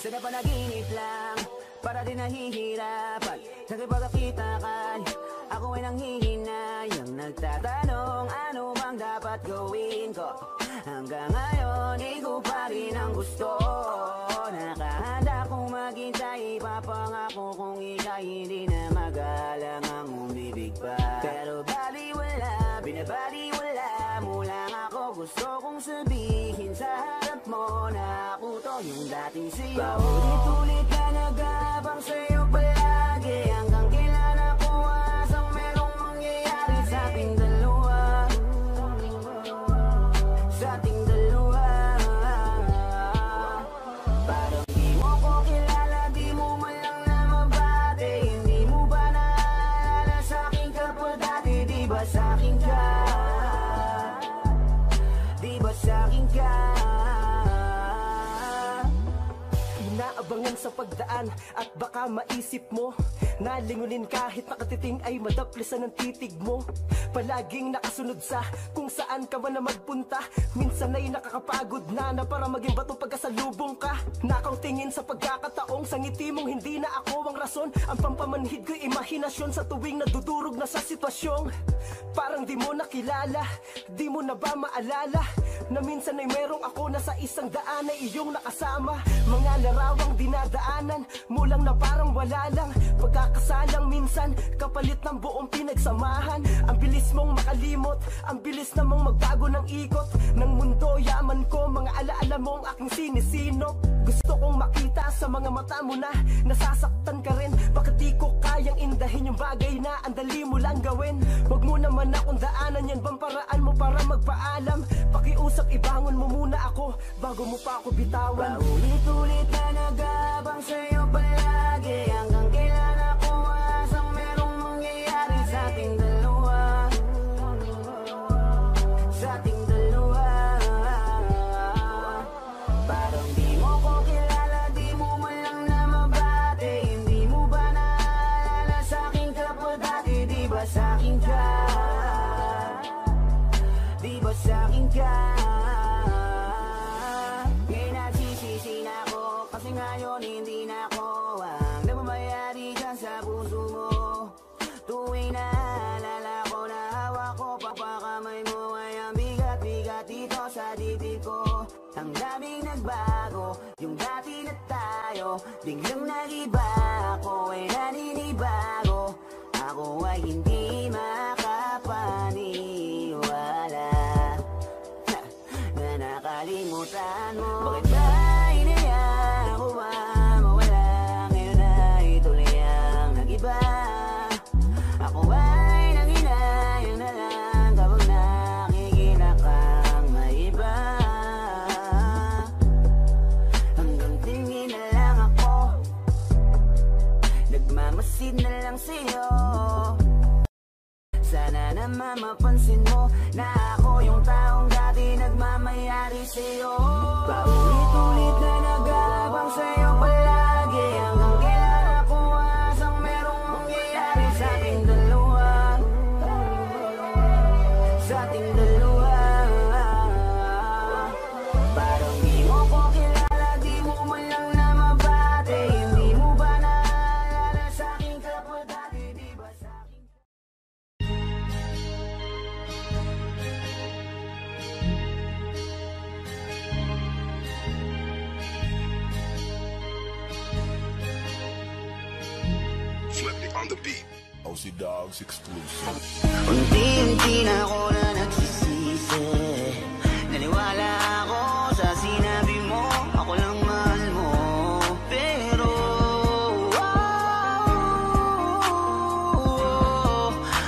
Sa napanaginip lang, para din nahihirapan sa kipagkakitakan. Ako ay nanghihinayang nagtatanong, ano bang dapat gawin ko? Hanggang ngayon, ikaw pa rin ang gusto. Nakahanda kong maghintay, ipapangako kung ika'y hindi na magalang ang umibig pa. Pero baliwala, binabaliwala mo lang ako. Gusto kong sabihin sa harap mo na ako to yung dating sa'yo. Paulit-ulit ka nag-aabang sa'yo palagi, hanggang kailan ako asang merong mangyayari sa ating dalawa. Sa ating dalawa. Parang di mo ko kilala, di mo man lang na mabate. Hindi mo ba naalala sa akin ka pa dati? Di ba sa akin ka? Di ba sa akin ka? Inaabangan sa pagdaan at baka maisip mo, nalingunin kahit nakatiting ay madaplisan ng titig mo. Palaging nakasunod sa kung saan ka man na magpunta. Minsan ay nakakapagod na para maging bato pagkasalubong ka. Nakaw tingin sa pagkakataong sa ngiti mong hindi na ako ang rason. Ang pampamanhid ko'y imahinasyon sa tuwing nadudurog na sa sitwasyong parang di mo nakilala. Di mo na ba maalala na minsan ay merong ako na sa isang daan ay iyong nakasama. Mga larawang dinadaanan mo lang na parang wala lang. Pagkakasalang minsan kapalit ng buong pinagsamahan. Ang bilis mong makalimot, ang bilis namang magbago ng ikot ng mundo. Yaman ko, mga alaala mo ang aking sinisinop. Gusto kong makita sa mga mata mo na nasasaktan ka rin. Bakit di ko kayang indahin yung bagay na ang dali mo lang gawin? Huwag mo naman akong daanan, yan bang paraan mo para magpaalam? Pakiusap, ibangon mo muna ako bago mo pa ako bitawan. Paulit-ulit na nag-aabang sa'yo palagi, hanggang kailan ako asang merong mangyayari sa ating dalawa. Sa ating dalawa. Parang di mo ko kilala, di mo man lang na mabate. Hindi mo ba naalala sa akin ka pa dati? Di ba sa akin ka? Di ba sa akin ka? Ngayon nagsisisi na ako, kasi ngayon hindi na ako ang nagmamayari dyan sa puso mo. Tuwing naalala ko na hawak ko papakamay mo, ay ang bigat-bigat dito sa dibdib ko. Ang daming nagbago, yung dati na tayo, biglang nag-iba. Ako ay naninibago, ako ay hindi makapaniwala na nakalimutan mo. Bakit ba inayaan ko ba mawala? Ngayon ay tuloy ang nag-iba. Ako ay nanginayang na lang kapag nakikita kang maiba. Hanggang tingin na lang ako, nagmamasid na lang sa'yo. Sana naman mapansin mo na ako yung taong dati nagmamayari sa'yo. Paulit-ulit na nag-aabang sa'yo palagi, hanggang kailan ako asang merong mangyayari sa ating dalawa. Sa ating dalawa. Parang di mo ko kilala, di mo man lang na mabate. Hindi mo ba naalala sa akin ka pa dati? Di ba sa akin? On the beat. OC Dogs exclusive. Unti-unti na ako na nagsisisi. Naniwala ako sa sinabi mo, ako lang mahal mo. Pero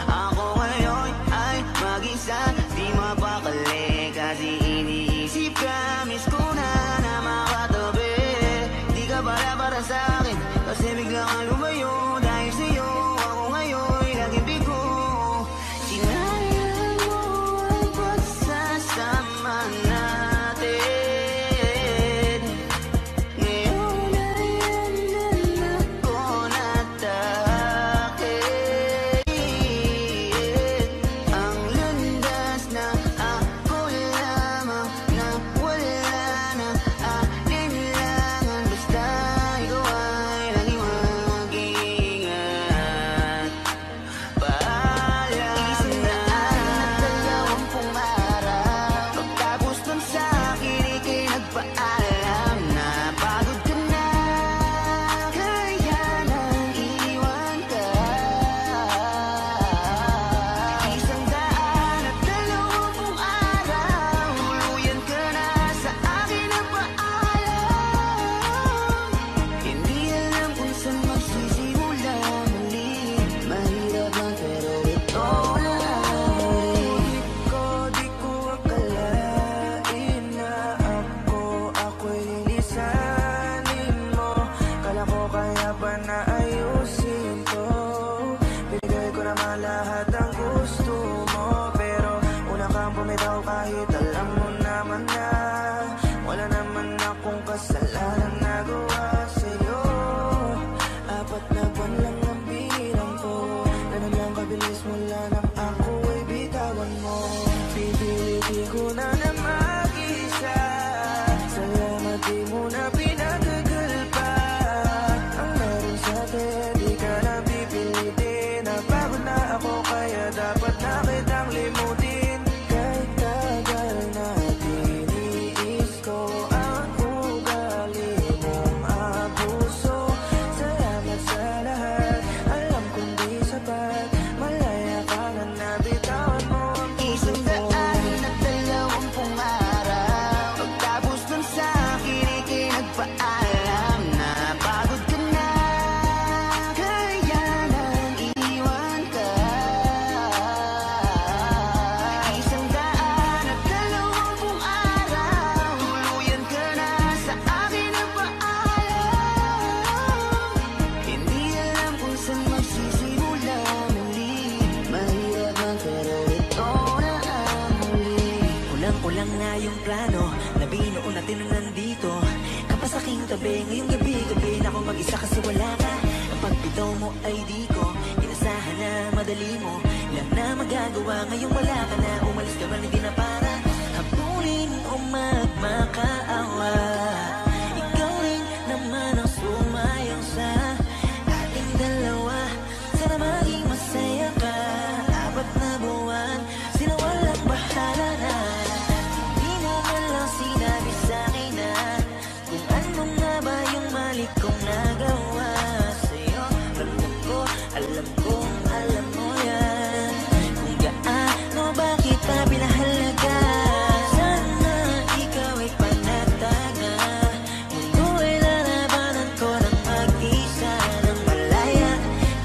ako ngayon ay mag-isa, di mapakali. Kasi iniisip ka, miss ko na makatabi. Di ka para sa akin, kasi biglang ka lumayo. Dahil sa'yo ako ngayon laging bigo. Sinayang mo ang pagsasama natin. ngayong gabi-gabi na ako mag-isa kasi wala ka. Ang pagbitaw mo ay di ko inasahan na madali mo. Lang na magagawa ngayong wala ka na. Umalis ka man hindi na para habulin o magmakaawa. Ikaw rin naman ang sumayaw sa ating dalawa. Sana maging masaya ka. 4 na buwan sila walang bahala na. Di mo man lang sinabi sa'kin na kung ano nga ba yung mali kong nagawa sa'yo. Ramdam ko, alam kong alam mo yan. Kung gaano ba kita pinahalaga. Sana ikaw ay panatag na. Mundo ay lalabanan ko ng mag-isa ng malaya.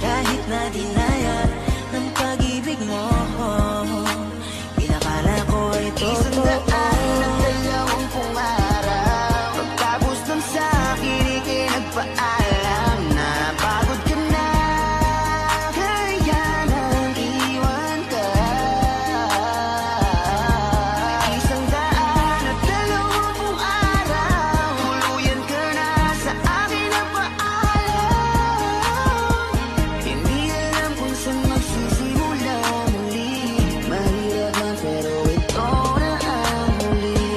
Kahit na dinaya ng pag-ibig mo. Pinakala ko ay totoo. 120 araw. Pagtapos nun sa akin, ikinagpaalam na pagod ka na. Kaya nang iwan ka. 120 araw. Tuluyan ka na sa akin ang paalam. Hindi alam kung saan magsisimula muli. Mahirap man pero ito na ang huli.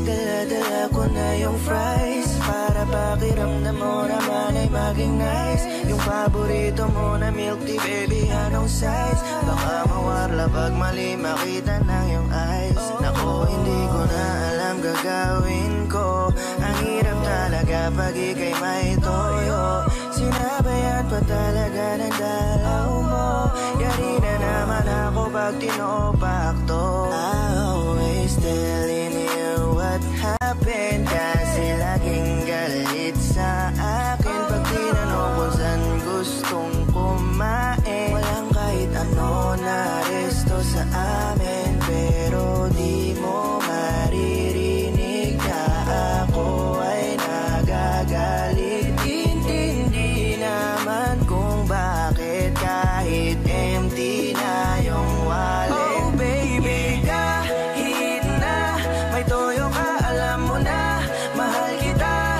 Dala-dala ko na yung fries para pakiramdam mo naman ay maging nice. Yung paborito mo na milk tea, baby, anong size? Baka mawarla pag mali makita ng yung eyes. Naku, hindi ko na alam gagawin ko. Ang hirap talaga pag ika'y may toyo. Sinabayan pa talaga ng dalaw mo. Yari na naman ako pag tinopakto. I always telling you what happened. Kasi laging galit sa akin pag tinanong kung saan gustong kumain. Walang kahit ano na resto sa amin. Pero di mo maririnig na ako ay nagagalit. Intindi naman kung bakit kahit empty na yung wallet. Oh baby, kahit na may toyo ka, alam mo na mahal kita.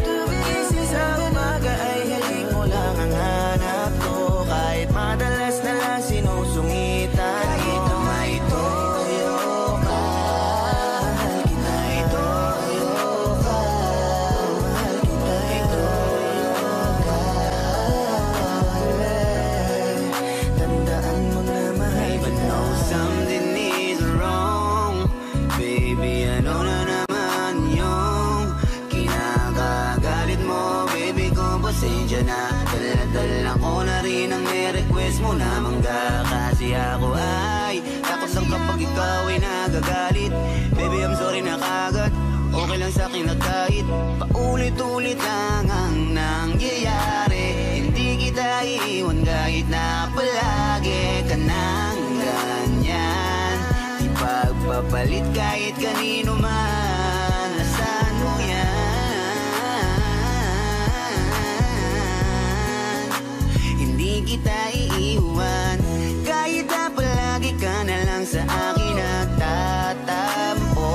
Tubigising sa umaga ay halik mo lang ang hanap ko. Kahit madalas na lang sinusungitan. Kahit na may toyo ka, mahal kita. May toyo ka, mahal kita. May toyo ka. Tandaan mo na mahal kita. But no, something is wrong. Baby, ano na naman yung kinakagalit mo? Baby ko, pasensya na. Dala-dala ko na rin ang request mo na mangga. Kasi ako ay takot lang kapag ikaw ay nagagalit. Baby, I'm sorry na kagad. Okay lang sa'kin na kahit paulit-ulit lang ang nangyayari. Hindi kita iiwan kahit na palagi ka nang ganyan. Di pagpapalit kahit kanino man. Nasaan mo yan? Hindi kita iiwan kahit na palagi ka na lang sa akin nagtatampo.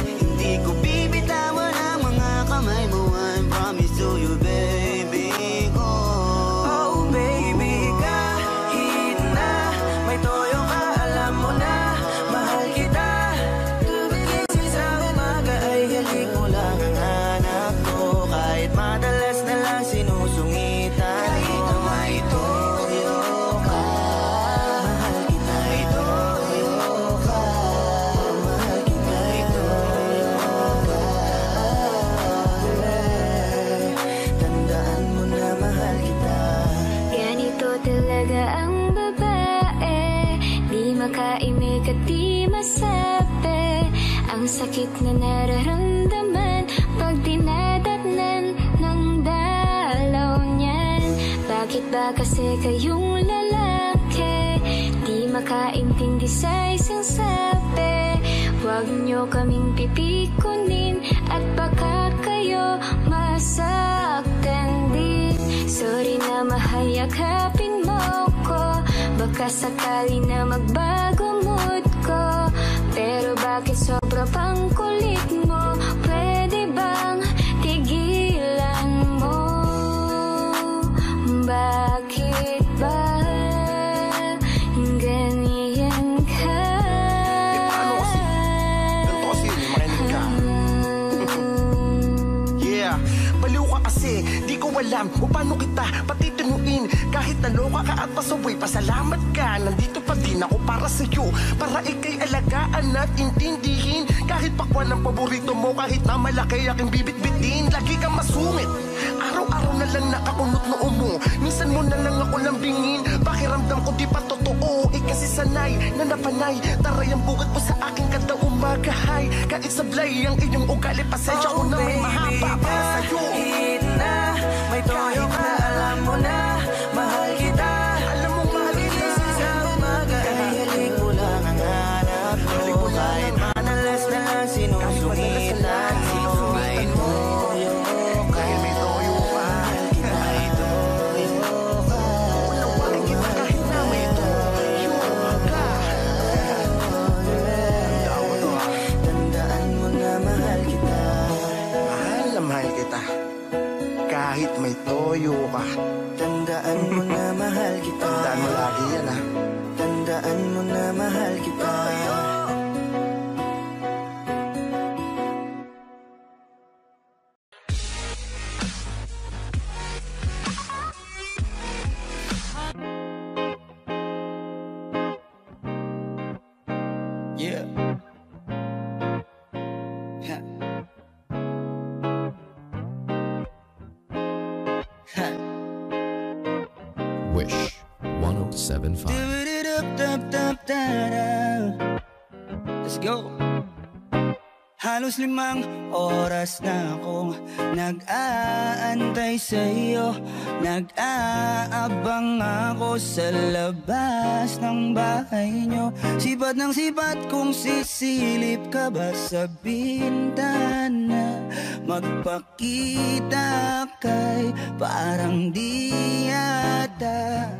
Hindi ko bibitawan ang mga kamay mo. I promise to you, baby ko. Oh baby, kahit na may toyo ka, alam mo na mahal kita. Tubigising sa umaga ay halik mo lang ang hanap ko. Kahit madalas na lang sinusungitan. Kahit na may toyo sakit na nararamdaman pag dinadatnan ng dalaw niyan. Bakit ba kasi kayong lalaki di makaintindi sa isang sabi? Huwag niyo kaming pipikunin at baka kayo masaktan din. Sorry na mahayakapin mo ko, baka sakali na magbago mood ko. Pero bakit sobra pang kulit mo? Pwede bang tigilan mo? Bakit ba ganyan ka? Paano kasi? Ganito kasi, makinig ka. Yeah, baliw ka kasi, di ko alam kung paano kita patitinuin. Kahit naloka ka at pasaway, pasalamat ka. Nandito pa din ako para sa'yo, para ikay alagaan at intindihin. Kahit pakwan ang paborito mo, kahit na malaki aking bibit-bitin. Lagi kang masungit, araw-araw na lang nakakunot noo mo. Minsan mo na lang ako lambingin, pakiramdam ko di pa totoo. Kasi sanay na napanay, taray ang bugat mo sa aking kada umagahay. Kahit sablay ang iyong ugali, pasensya ko na may mahaba para sa'yo. Kahit na may toyo ka, alam mo na mahal kita. Alam mo mahal kita. Sa umaga ay halik mo lang ang hanap ko. Kahit manalas na lang sinusungitan mo. May toyo ka, May toyo ka. mahal kita. May toyo ka. Unawain kita kahit na may toyo ka. Tandaan mo na mahal kita. Mahal na mahal kita, kahit may toyo ka. Tandaan mo na mahal kita. Tandaan mo lagi yan, ha. Tandaan mo na mahal kita. Yeah. Wish 1075. Let's go. Halos 5 oras na akong nag-aantay sa'yo. Nag-aabang ako sa labas ng bahay nyo. Sipat ng sipat kung sisilip ka ba sa bintana. Magpakita kay parang di yata.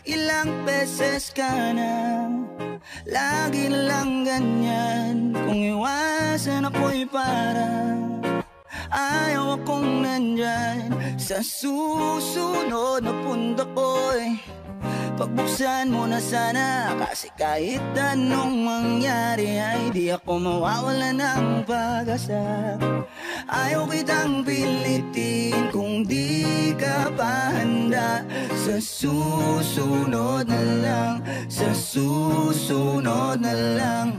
Ilang beses ka na lagi lang ganyan. Kung iwasan ako'y parang ayaw akong nandyan. Sa susunod na punta ko'y pagbuksan mo na sana. Kasi kahit anong mangyari ay di ako mawawala ng pag-asa. Ayaw kitang pilitin kung di ka pa handa. Sa susunod na lang, sa susunod na lang.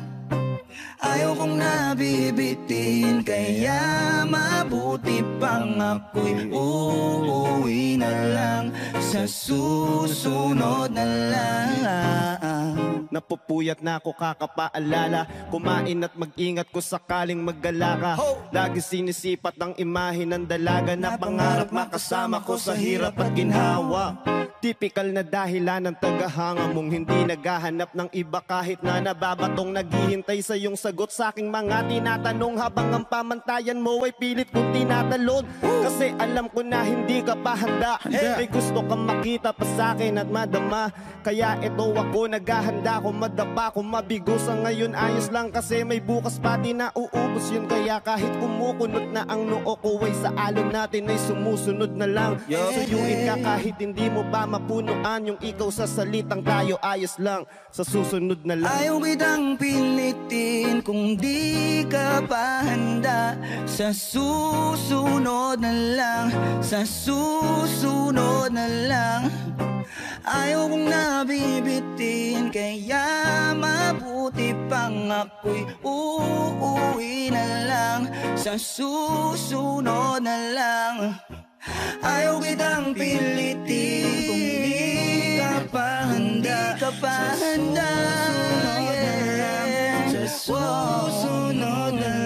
Ayaw kong nabibitin, kaya mabuti pang ako'y uuwi na lang. Sa susunod na lang. Napupuyat na ako kakapaalala. Kumain at mag-ingat ko sakaling maggala ka. Lagi sinisipat ang imahe ng dalaga na pangarap makasama ko sa hirap at ginhawa. Typical na dahilan ng tagahanga mong hindi naghahanap ng iba kahit na nababatong naghihintay sa iyong sagot sa aking mga tinatanong habang ang pamantayan mo ay pilit kong tinatalon. Kasi alam ko na hindi ka pa handa. May gusto kang makita pa sa akin at madama. Kaya ito ako naghahanda kung madapa kung mabigo sa ngayon ayos lang kasi may bukas pa din na uubos yun. Kaya kahit kumukunot na ang noo ko ay sa alon natin ay sumusunod na lang. Suyuin ka kahit hindi mo pa mapunuan yung ikaw sa salitang tayo ayos lang. Sa susunod na lang. Ayaw kitang pilitin kung di ka pa handa. Sa susunod na lang, sa susunod na lang. Ayaw kong nabibitin, kaya mabuti pang ako'y uuwi na lang. Sa susunod na lang. Ayaw kitang pilitin kung di ka pa handa. Di ka pa handa, yeah. Sa susunod na lang.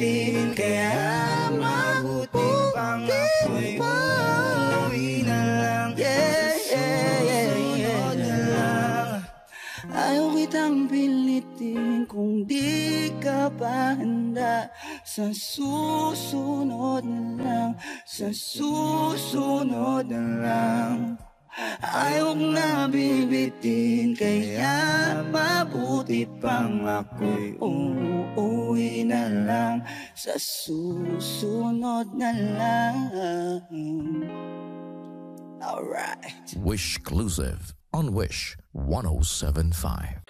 bibitin, kaya mabuti pang ako'y uuwi na lang. Susunod na lang. Ayaw kitang pilitin kung di ka pa handa. Sa susunod na lang, sa susunod na lang. Ayaw na bibitin, kaya mabuti pang ako'y uuwi na lang. Sa susunod na lang. Alright. Wishclusive on Wish 107.5.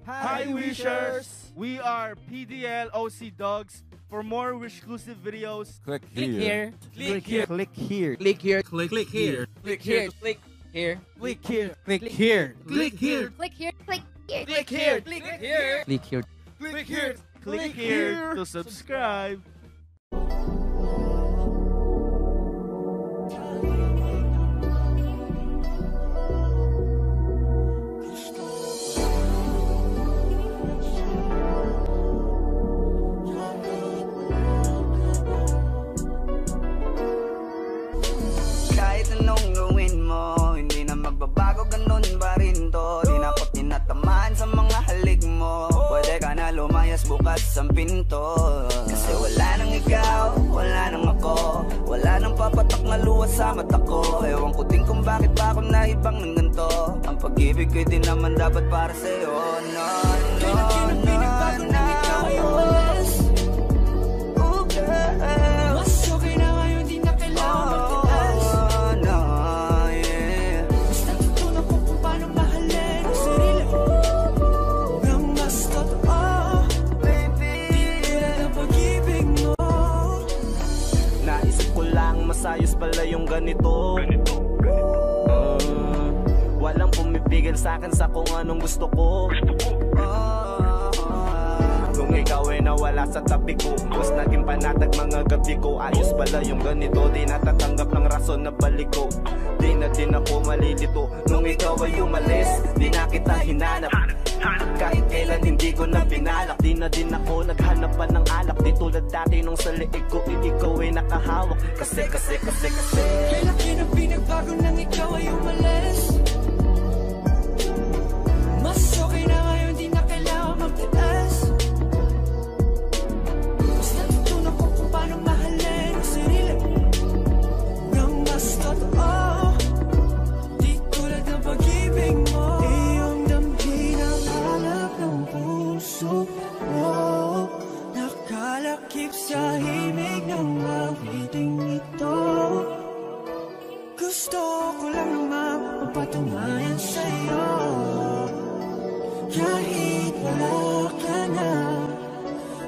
Hi Wishers! We are PDL OC Dogs. For more Wishclusive videos, click here. Click here. Click here. Click here. Click here. Click here. Click here. Click here. Click here. Click here. Click here. Click here. Click here. Click here. Click here. Click here. Click here to subscribe. Kahit anong gawin mo, hindi na magbabago, ganun pa rin to. Di na ko tinatamaan sa mga halik mo. Pwede ka na lumayas, bukas ang pinto. Kasi wala nang ikaw, wala nang ako. Wala nang papatak na luwas sa mata ko. Ewan ko din kung bakit pa ako naibang ng ganito. Ang pag-ibig ko'y di naman dapat para sa'yo. No, no, no, no. Oh girl, mas okay na ngayon, di na kailangan magtaas. no, yeah. Basta tutunan ko kung paano mahalin ang sarili nang mas totoo, Baby, di tulad ng pag-ibig mo. Naisip ko lang masayos pala yung ganito. Walang pumipigil sa'kin sa kung anong gusto ko. Kung ikaw ay nawala sa tabi ko, mas naging panatag mga gabi ko. Ayos pala yung ganito, di natatanggap ng rason na balik ko. Di na din ako malilito nung ikaw ay umalis. Di na kita hinanap, kahit kailan hindi ko na binalak. Di na din ako naghanap pa ng alak. Di tulad dati nung sa liig ko, ikaw ay nakahawak. Kasi Kailan na pinagbago nang ikaw ay umalis. Mas okay na ngayon, di na kailangan magtaas. Basta tutunan ko kung paano mahalin ang sarili nang mas totoo, di tulad ng pag-ibig mo. Iyong damhin ang hanap ng puso mo, nakalakip sa himig ng awiting ito. Gusto ko lang naman mapatunayan sa'yo, kahit wala ka na,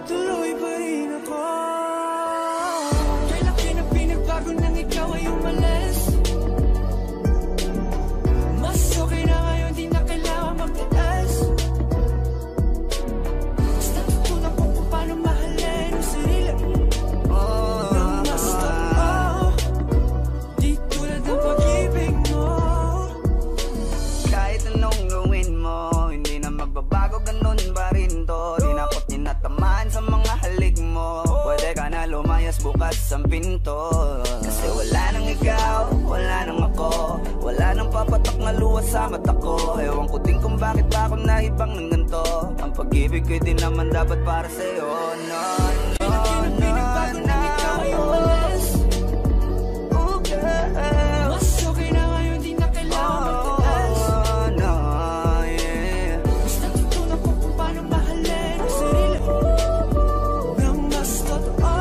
tuloy pa rin ako. Kailan na pinagbago nang ikaw ay umalis. Mas okay na ngayon, di na kailangan magtaas. Basta tutunan ko kung paano mahalin ang sarili nang mas totoo, di tulad ng pag-ibig mo. kahit anong gawin mo, hindi na magbabago, ganun pa rin to. Di na ko tinatamaan sa mga halik mo. Pwede ka na lumayas, bukas ang pinto. Kasi wala nang ikaw, wala nang ako. Wala nang papatak na luwas sa mata ko. Ewan ko din kung bakit pa ako naibang ng ganito. Ang pag-ibig ko'y di naman dapat para sa'yo. No, no, no, no. Oh girl, Mas okay na ngayon, di na kailangan magtaas. no, yeah. Basta tutunan ko kung paano mahalin ang sarili nang mas totoo,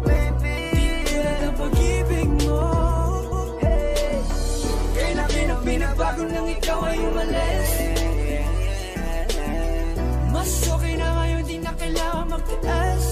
Baby, di tulad ng pag-ibig mo. Kailan na pinagbago nang ikaw ay umalis. Mas okay na ngayon, di na kailangan magtaas.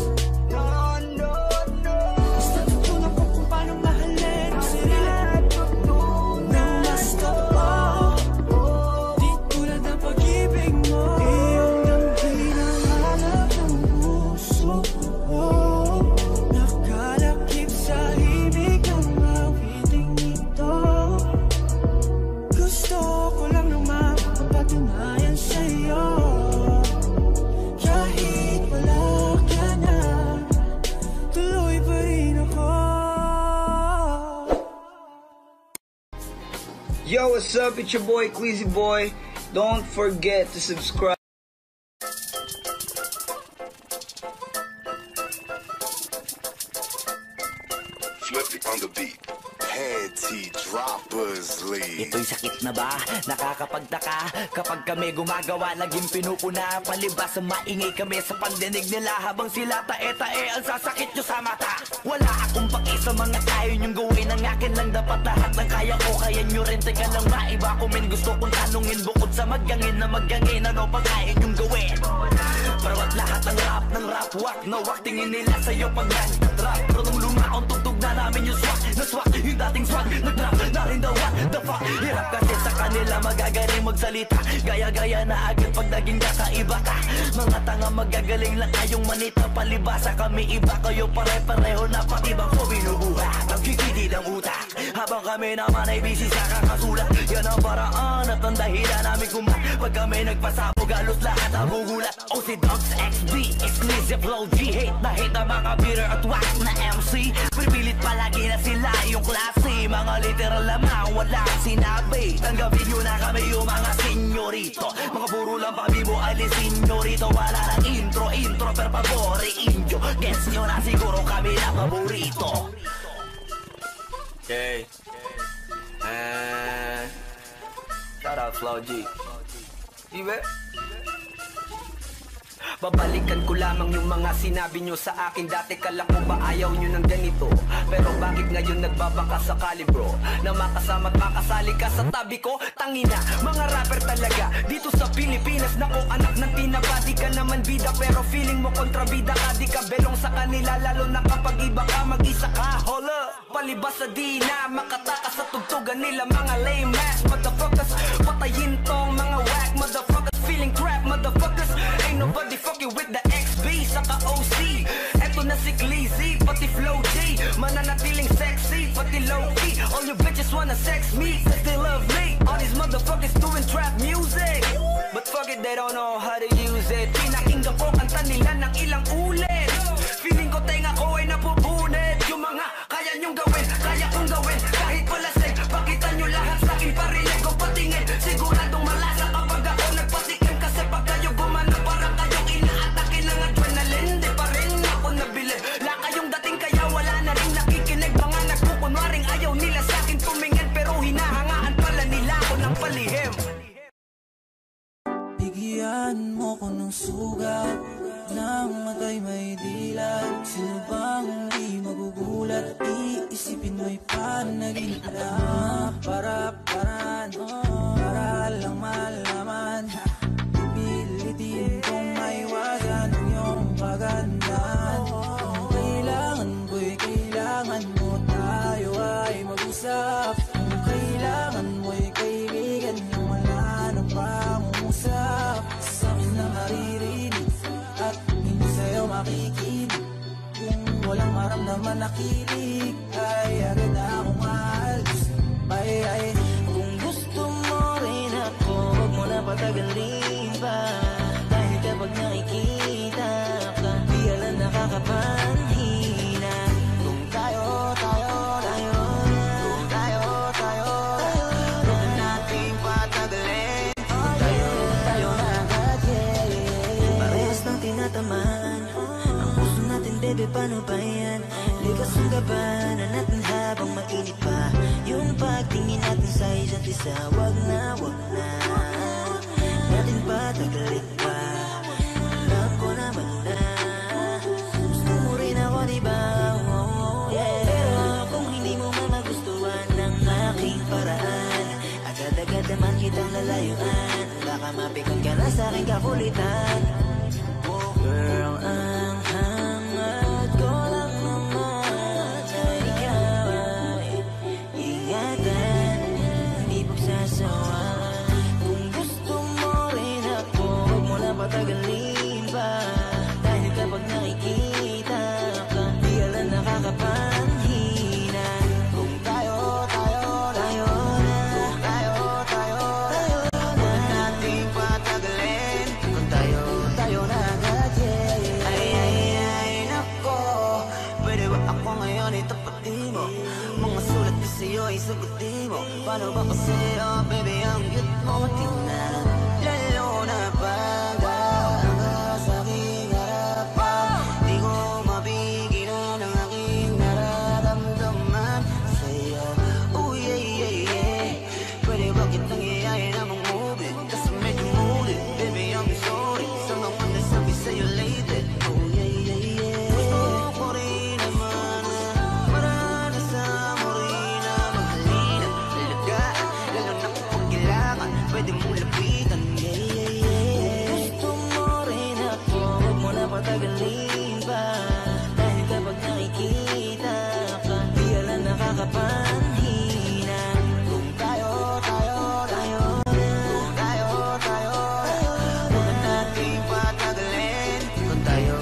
Yo, what's up? It's your boy, Queasy Boy. Don't forget to subscribe. Flippy on the beat. Panty droppers lead. Ito'y sakit na ba? Nakakapagtaka kapag kami gumagawa, laging pinupuna. Palibas maingay kami sa pandinig nila, habang sila tae-tae ang sasakit nyo sa mata. Wala akong paki sa mga kaya nyong gawin, ang akin lang dapat lahat ng kaya ko. Kaya nyo rin, teka lang maiba ko min. Gusto kong tanungin bukod sa magangin na magangin, ano pa kaya nyong gawin? Parawat lahat ng rap, wak na wak. Tingin nila sa'yo pag nag-trap, pero nung lumaon tugtog na namin yung swak na swak, yung dating swag, nag-trap na rin daw. What the fuck? Hirap kasi sa kanila magagaling magsalita, gaya-gaya na agad pag naging kakaiba ka. Mga tanga magagaling lang kayong manita, palibasa kami iba, kayo pare-pareho na pati bang ko binubuhat. Ang kikitid ang utak, habang kami naman ay busy sa kakasulat. Yan ang paraan at ang dahilan namin kung pag kami nagpasabog, halos lahat nagugulat. OC Dogs XB, exclusive flow G, hate na mga bitter at wax na MC. Pipilit palagi na sila yung klase, mga literal lamang walang sinabi. Tanggapin nyo na kami yung mga senyorito, mga puro lang pabibo ay senyorito. Wala ng intro, per favore inyo, guess nyo na siguro kami na paborito. Okay. Shout out Flow G. Ibe? Babalikan ko lamang yung mga sinabi nyo sa akin dati. Kala ko ba ayaw nyo ng ganito? Pero bakit ngayon nagbabaka sakali bro, na makasama at makasali ka sa tabi ko? Tangina, mga rapper talaga dito sa Pilipinas. Nako anak ng tinapa, di ka naman bida, pero feeling mo kontrabida ka. Di ka belong sa kanila, lalo na kapag iba ka, mag-isa ka. Hola, palibas sa di na makataka sa tugtugan nila, mga lame ass motherfuckers. Patayin tong mga whack motherfuckers, feeling crap motherfuckers. Ain't nobody fucking with the XB, saka OC. Eto na si Gleazy, pati Flow J, mananatiling sexy, pati low-key. All your bitches wanna sex me, cause they love me. All these motherfuckers doing trap music, but fuck it, they don't know how to use it. Pinakinggan ko kanta nila ng ilang ulit, feeling ko tenga ko ay napupunit. Yung mga kaya nyong gawin, kaya kong gawin. Kahit palasig, pakita nyo lahat sa akin, parinig ko patingin. Siguradong malasa kapag ako nagpatikim, kasi pag kayo gumana parang kayong inaatake ng adrenaline. Di pa rin ako nabili, la kayong dating kaya wala na rin nakikinig. Mga nagkukunwaring ayaw nila sa akin tumingin, pero hinahangaan pala nila ako ng palihim. Bigyan mo ko ng sugat, ng matay may dilat. Sino bang di magugulat? Iisipin mo'y panaginip lang. Para-paraan, para lang malaman. Pipilitin kong maiwasan ang iyong kagandahan. Kailangan mo, tayo ay mag-usap. Kung kailangan mo'y kaibigan, yung wala nang pangungusap. Sa akin na maririnig at hindi sa'yo makikinig. Kung walang maramdaman na kilig, ay agad na akong aalis. Ay, kung gusto mo rin ako, huwag mo na patagalin pa. Dahil kapag nakikita ka, di alam nakakapanhina. Kung tayo huwag na natin patagalin. Tayo na agad, yeah. Parehas ng tinatamaan ang puso natin, bebe, paano ba yan? Likas ang gabanan natin habang mainit pa. Yung pagtingin natin sa isa't isa, wag na natin patagalin pa. Alam ko naman na gusto mo rin ako, diba? Oh, yeah. Pero kung hindi mo man magustuhan ng aking paraan, agad-agad naman kitang lalayuan. Baka mapikon ka na sa aking kakulitan. Oh, girl, ang hangad ko lang naman ay ikaw ay ingatan, hindi pagsasawaan. Kung gusto mo rin ako, huwag mo na patagalin pa. Dahil kapag nakikita ka, di alam nakakapanhina. Kung tayo na, huwag nating patagalin. Kung tayo na agad, yeah. Ay, nako, pwede ba ako ngayon itapatin mo? Mga sulat ko sa'yo ay sagutin mo. Paano ba kasi, oh baby, ang cute mo tingnan. Lalo na pag sa aking harapan, di ko mapigilan ang aking nararamdaman sa'yo. Oh yeah, yeah, yeah. Pwede ba kitang iyayin namang movie? Kasi medyo moody, baby, I'm sorry. Sa mga nasabi sa'yo lately. Oh yeah, yeah, yeah. Gusto ko rin naman na maranasan mo rin na maghalina, alagaan, lalo na kapag kailangan pwede mong lapitan. Yeah, yeah, yeah. Gusto mo rin ako, huwag mo na patagalin pa. Dahil kapag nakikita ka, di alam nakakapanhina. Kung tayo huwag na nating patagalin. Kung tayo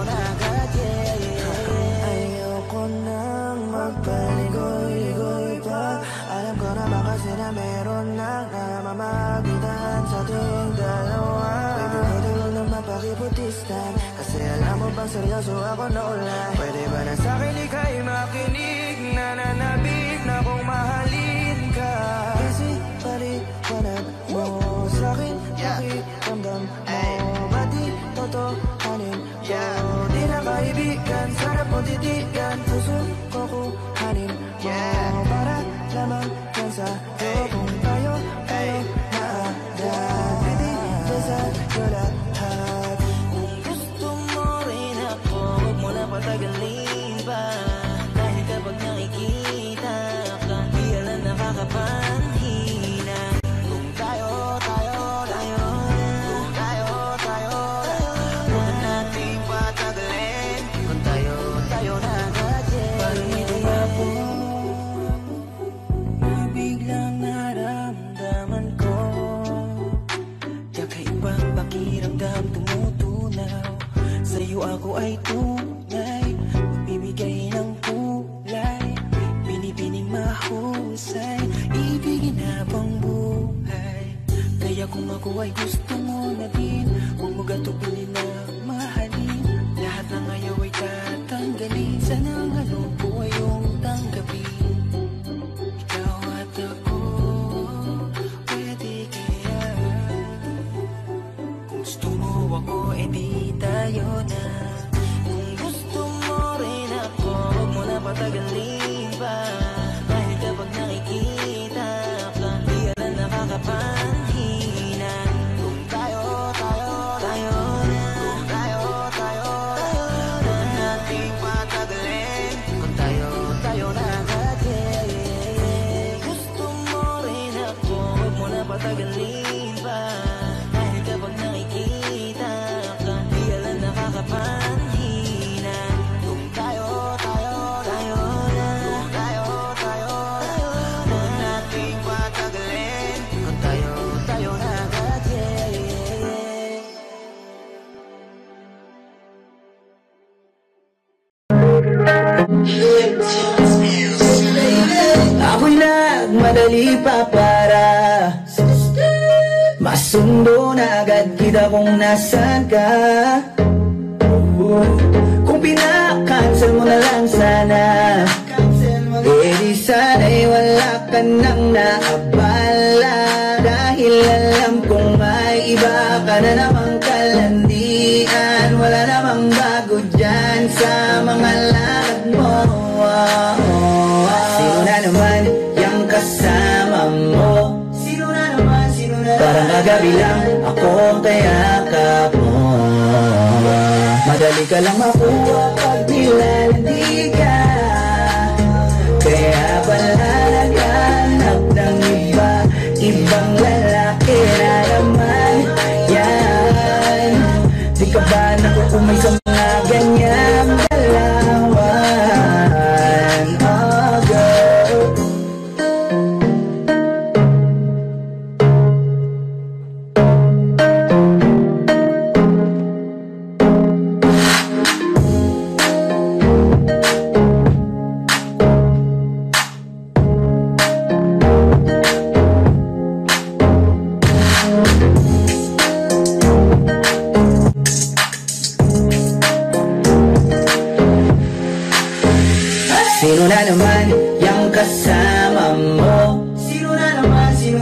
na agad, yeah. Ayoko nang magpaligoy-ligoy pa. Alam ko naman kasi na meron nang namamagitan sa ating dalawa. Baby, pwede mo nang mapakiputistan, kasi alam mo bang seryoso ako na ulan. Pwede ba na sa'kin ika'y makinig, nananabik na kung mahalin ka. Kasi paliwanag mo sa'kin, pakiramdam mo. Ba't di totohanin ko? Di na kaibigan, sarap mo titigan. Puso ko kuhanin mo, para lamang yan sa'yo. Kung tayo na agad, bibigyan sa'yo lahat. Kung gusto mo rin ako, huwag mo na patagalin pa. Dahil kapag nakikita ka, di alam nakakapanhina. Kung tayo huwag na nating patagalin. Kung tayo na agad, yeah. Parang ito nga po na biglang naramdaman ko. Kakaibang pakiramdam tumutunaw. Sa'yo ako ay tunay, magbibigay ng kulay, binibining mahusay, ibigin habang buhay. Kaya kung ako ay gusto mo na din, huwag mo gatubinin na mahalin. Lahat ng ayaw ay tatanggalin, sana ang halong ko ay iyong tanggapin. Ikaw at ako, pwede kaya. Kung gusto mo ako, edi tayo na. Kung gusto mo rin ako, huwag mo na patagalin pa. Dahil kapag nakikita ka, di alam nakakapanhina. Kung tayo huwag nating patagalin. Kung tayo na agad, yeah. Gusto mo rin ako, huwag mo na patagalin pa. Dahil kapag nakikita ka, di alam nakakapanhina. Kung tayo huwag nating patagalin. Kung tayo na agad, yeah. Ako'y nagmadali pa para masundo na agad kita kung nasan ka. Kung pinakancel mo na lang sana, eh di sana'y wala ka nang naabala. Dahil alam kong may iba ka na namang kalandian. Wala namang bago dyan sa mga lakad mo. Sino na naman yung kasama mo? Sino na naman? Parang kagabi lang ako ang kayakap mo. Madali ka lang makuha pag nilalandi ka. Kaya pala naghanap ng iba, ibang lalaki na naman yan. Di ka ba nakukumay sa mga ganyang dalawan? Oh girl,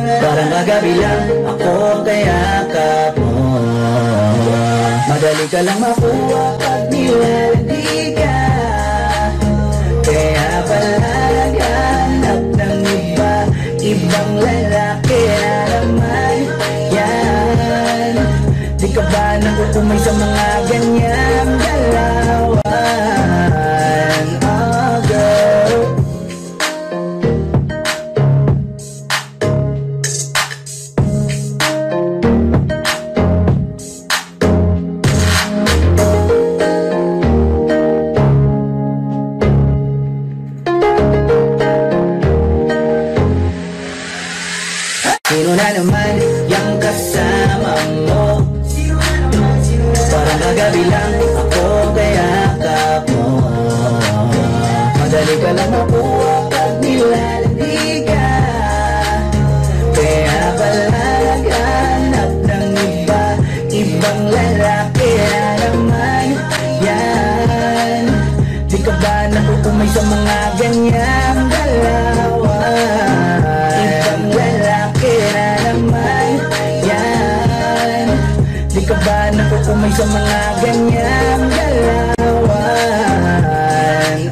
Parang kagabi lang ako kayakap mo. Madali ka lang makuha pag nilalandi ka. Kaya pala naghanap ng iba, ibang lalaki na naman yan. Di ka ba nakukumay sa mga ganyang galawan? Oh girl, sino na naman yung kasama mo? Parang kagabi lang ako kayakap mo. Madali ka lang makuha pag nilalandi ka. Kaya pala naghanap ng iba, ibang lalaki na naman yan. Di ka ba nakukumay sa mga ganyang galawan? Ibang lalaki na naman yan. Di ka ba nakukumay sa mga ganyang galawan?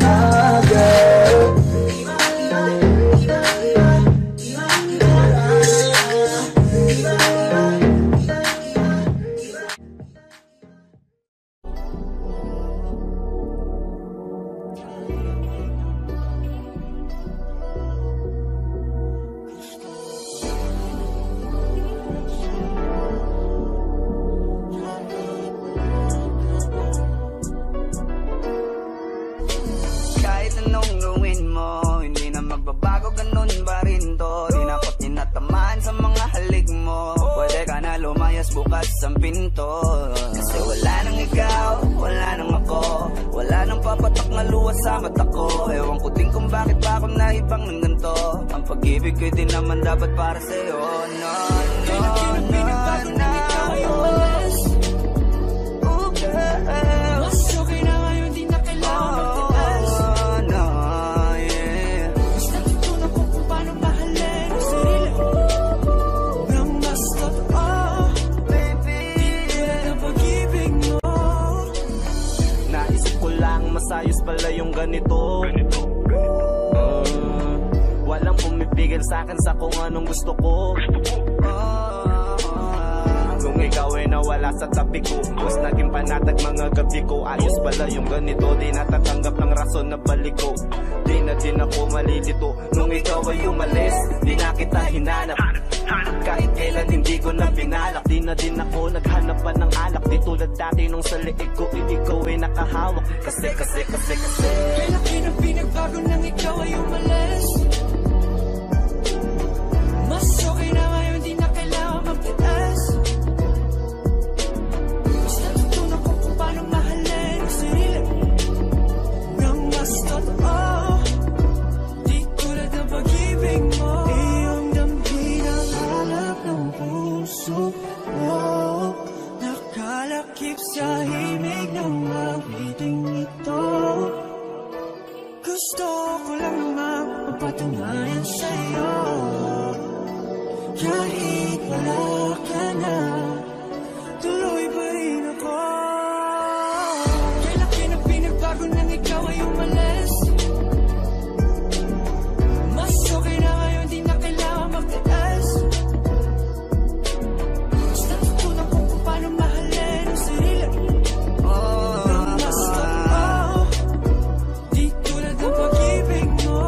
Oh girl, kahit anong gawin mo, hindi na magbabago, ganun pa rin to. Di na ako tinatamaan sa mga halik mo. Pwede ka na lumayas, bukas ang pinto. Kasi wala nang ikaw, wala nang ako, wala nang papatak na luwas sa mata ko. Ewan ko din kung bakit ba ako naibang ng ganito. Ang pag-ibig ko din naman dapat para sa'yo. No, no, no, no. Oh girl, Mas okay na ngayon, di na kailangan magtiis. Mas natutunan ko kung paano mahalin ang sarili nang mas totoo. Di tulad ng pag-ibig mo. Naisip ko lang masayos pala yung ganito. Walang pumipigil sa'kin sa kung anong gusto ko. Kung ikaw ay nawala sa tabi ko, mas naging panatag mga gabi ko. Ayos pala yung ganito, di natatanggap ng rason na balik ko. Di na din ako malilito nung ikaw ay umalis. Di na kita hinanap, kahit kailan hindi ko na pinalak. Di na din ako naghanap pa ng alak. Di tulad dati nung sa liig ko, ikaw ay nakahawak. Kasi Kailan pinagbago nang ikaw ay umalis? Mas okay na ngayon, di na kailangan magtiis. Mas natutunan ko kung paano mahalin ang sarili nang mas totoo. Di tulad ng pag-ibig mo. Iyong damhin ang hanap ng puso mo. Nakalakip sa himig ng awiting ito. Gusto ko lang naman mapatunayan sa'yo. Kahit wala ka na, tuloy pa rin ako. Kailan pinagbago nang ikaw ay umalis? Mas okay na ngayon, di na kailangan magtiis. Mas natutunan ko kung paano mahalin ang sarili nang mas totoo. Di tulad ng pag-ibig mo.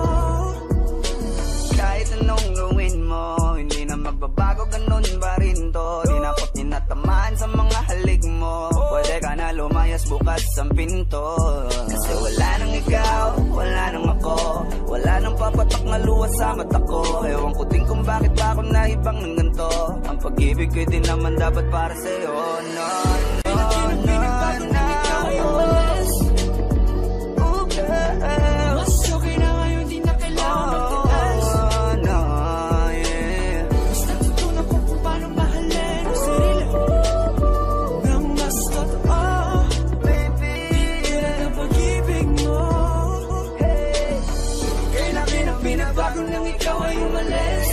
Kahit anong gawin mo, hindi na magbabago, ganun pa rin to. Di na ako tinatamaan sa mga halik mo. Pwede ka na lumayas, bukas ang pinto. Kasi wala nang ikaw, wala nang ako, wala nang papatak na luwas sa mata ko. Ewan ko din kung bakit ba ako naibang ng ganito. Ang pag-ibig ko din naman dapat para sa'yo. No, no, no, no. Oh girl, Mas okay na ngayon, di na kailangan magtiis. Mas natutunan ko kung paano mahalin ang sarili nang mas totoo. Di tulad ng pag-ibig mo. Kailan pinagbago nang ikaw ay umalis?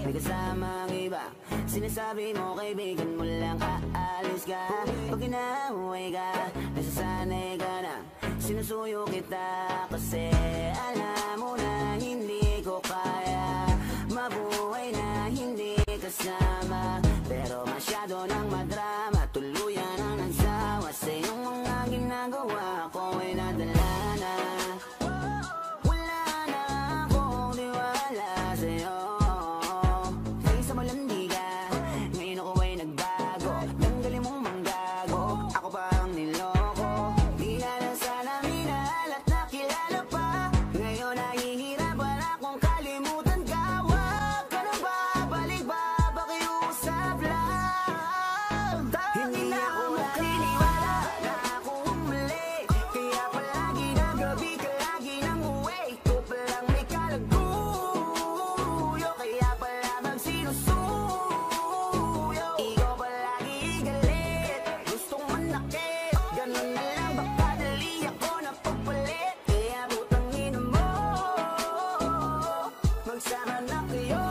may kasamang iba. Sinasabi mo kaibigan mo lang aalis ka. Pag inaaway ka, nasasanay ka na, sinusuyo kita. Kasi alam mo na hindi ko kaya mabuhay na hindi kasama. Pero masyado nang madrama, tuluyan ang nagsawa. Sa iyong mga ginagawa ko ay nadala na. Wala na akong tiwala sa'yo. Kaysa malandi ka, ngayon ako ay nagbago. Tanggalin mong manggago, ako pa ang niloko. Di na lang sana minahal at nakilala pa. Ngayon nahihirapan akong kalimutan ka. Wag ka na babalik ba, pakiusap lang. Hindi ako naniniwala na ako mali. Kaya palagi na gabi ka lagi nang uwi. Ito palang may kalaguyo, kaya pala magsinusuyo. Ikaw palagi galit, gustong manakit. Ganun na lang baka dali ako napagpalit. Kaya butangin mo, magsama na kayo.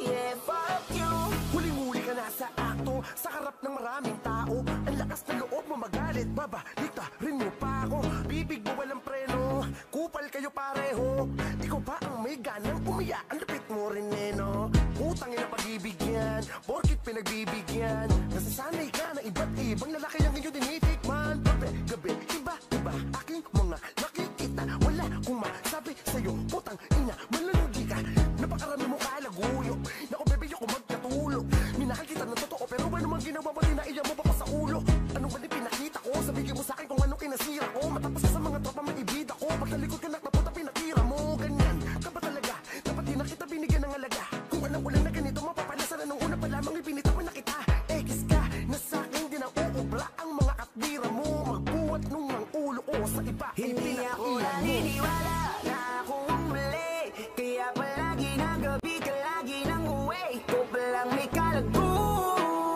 Yeah, fuck you. Huling-huli ka na sa akto, sa harap ng maraming tao. Ang lakas ng loob mo magalit, babalikta rin mo pa ako. Bibig mo walang preno, kupal kayo pareho. Ikaw ba ang may ganang umiyak? Ang lupit mo rin no? Utangin na pag-ibig yan, porkit pinagbibigyan. Nasasanay ka na iba't ibang lalaki ang inyo tinitikman. Gabi, iba-iba aking mga nakikita. Wala kong masabi sa'yo, putang ina, malalugi ka. Napakarami mo kalaguyo, naku bebe yung magkatulog. Minahal kita ng totoo, pero ano mang ginawa mo, tinaiya mo pa pa sa ulo. Ano ba din pinakita ko? Sabihin mo sa akin kung ano kinasira ko. Matapos ka sa mga tropa maibida ko. Pagtalikod ka naputa, pinatira mo. Ganyan ka ba talaga? Dapat di na kita binigyan ng alaga. Kung alam ko lang na ganito, mapapalasan na nung una pa lamang ibinitawan na kita. Ekis ka na sa akin, di na uubra ang mga katbira mo. Magbuhat nung ang ulo ko sa iba. Hindi ako naniniwala na akong mali. Kaya palagi na gabi ka lagi nang uwi. Ito palang may kalaguyo,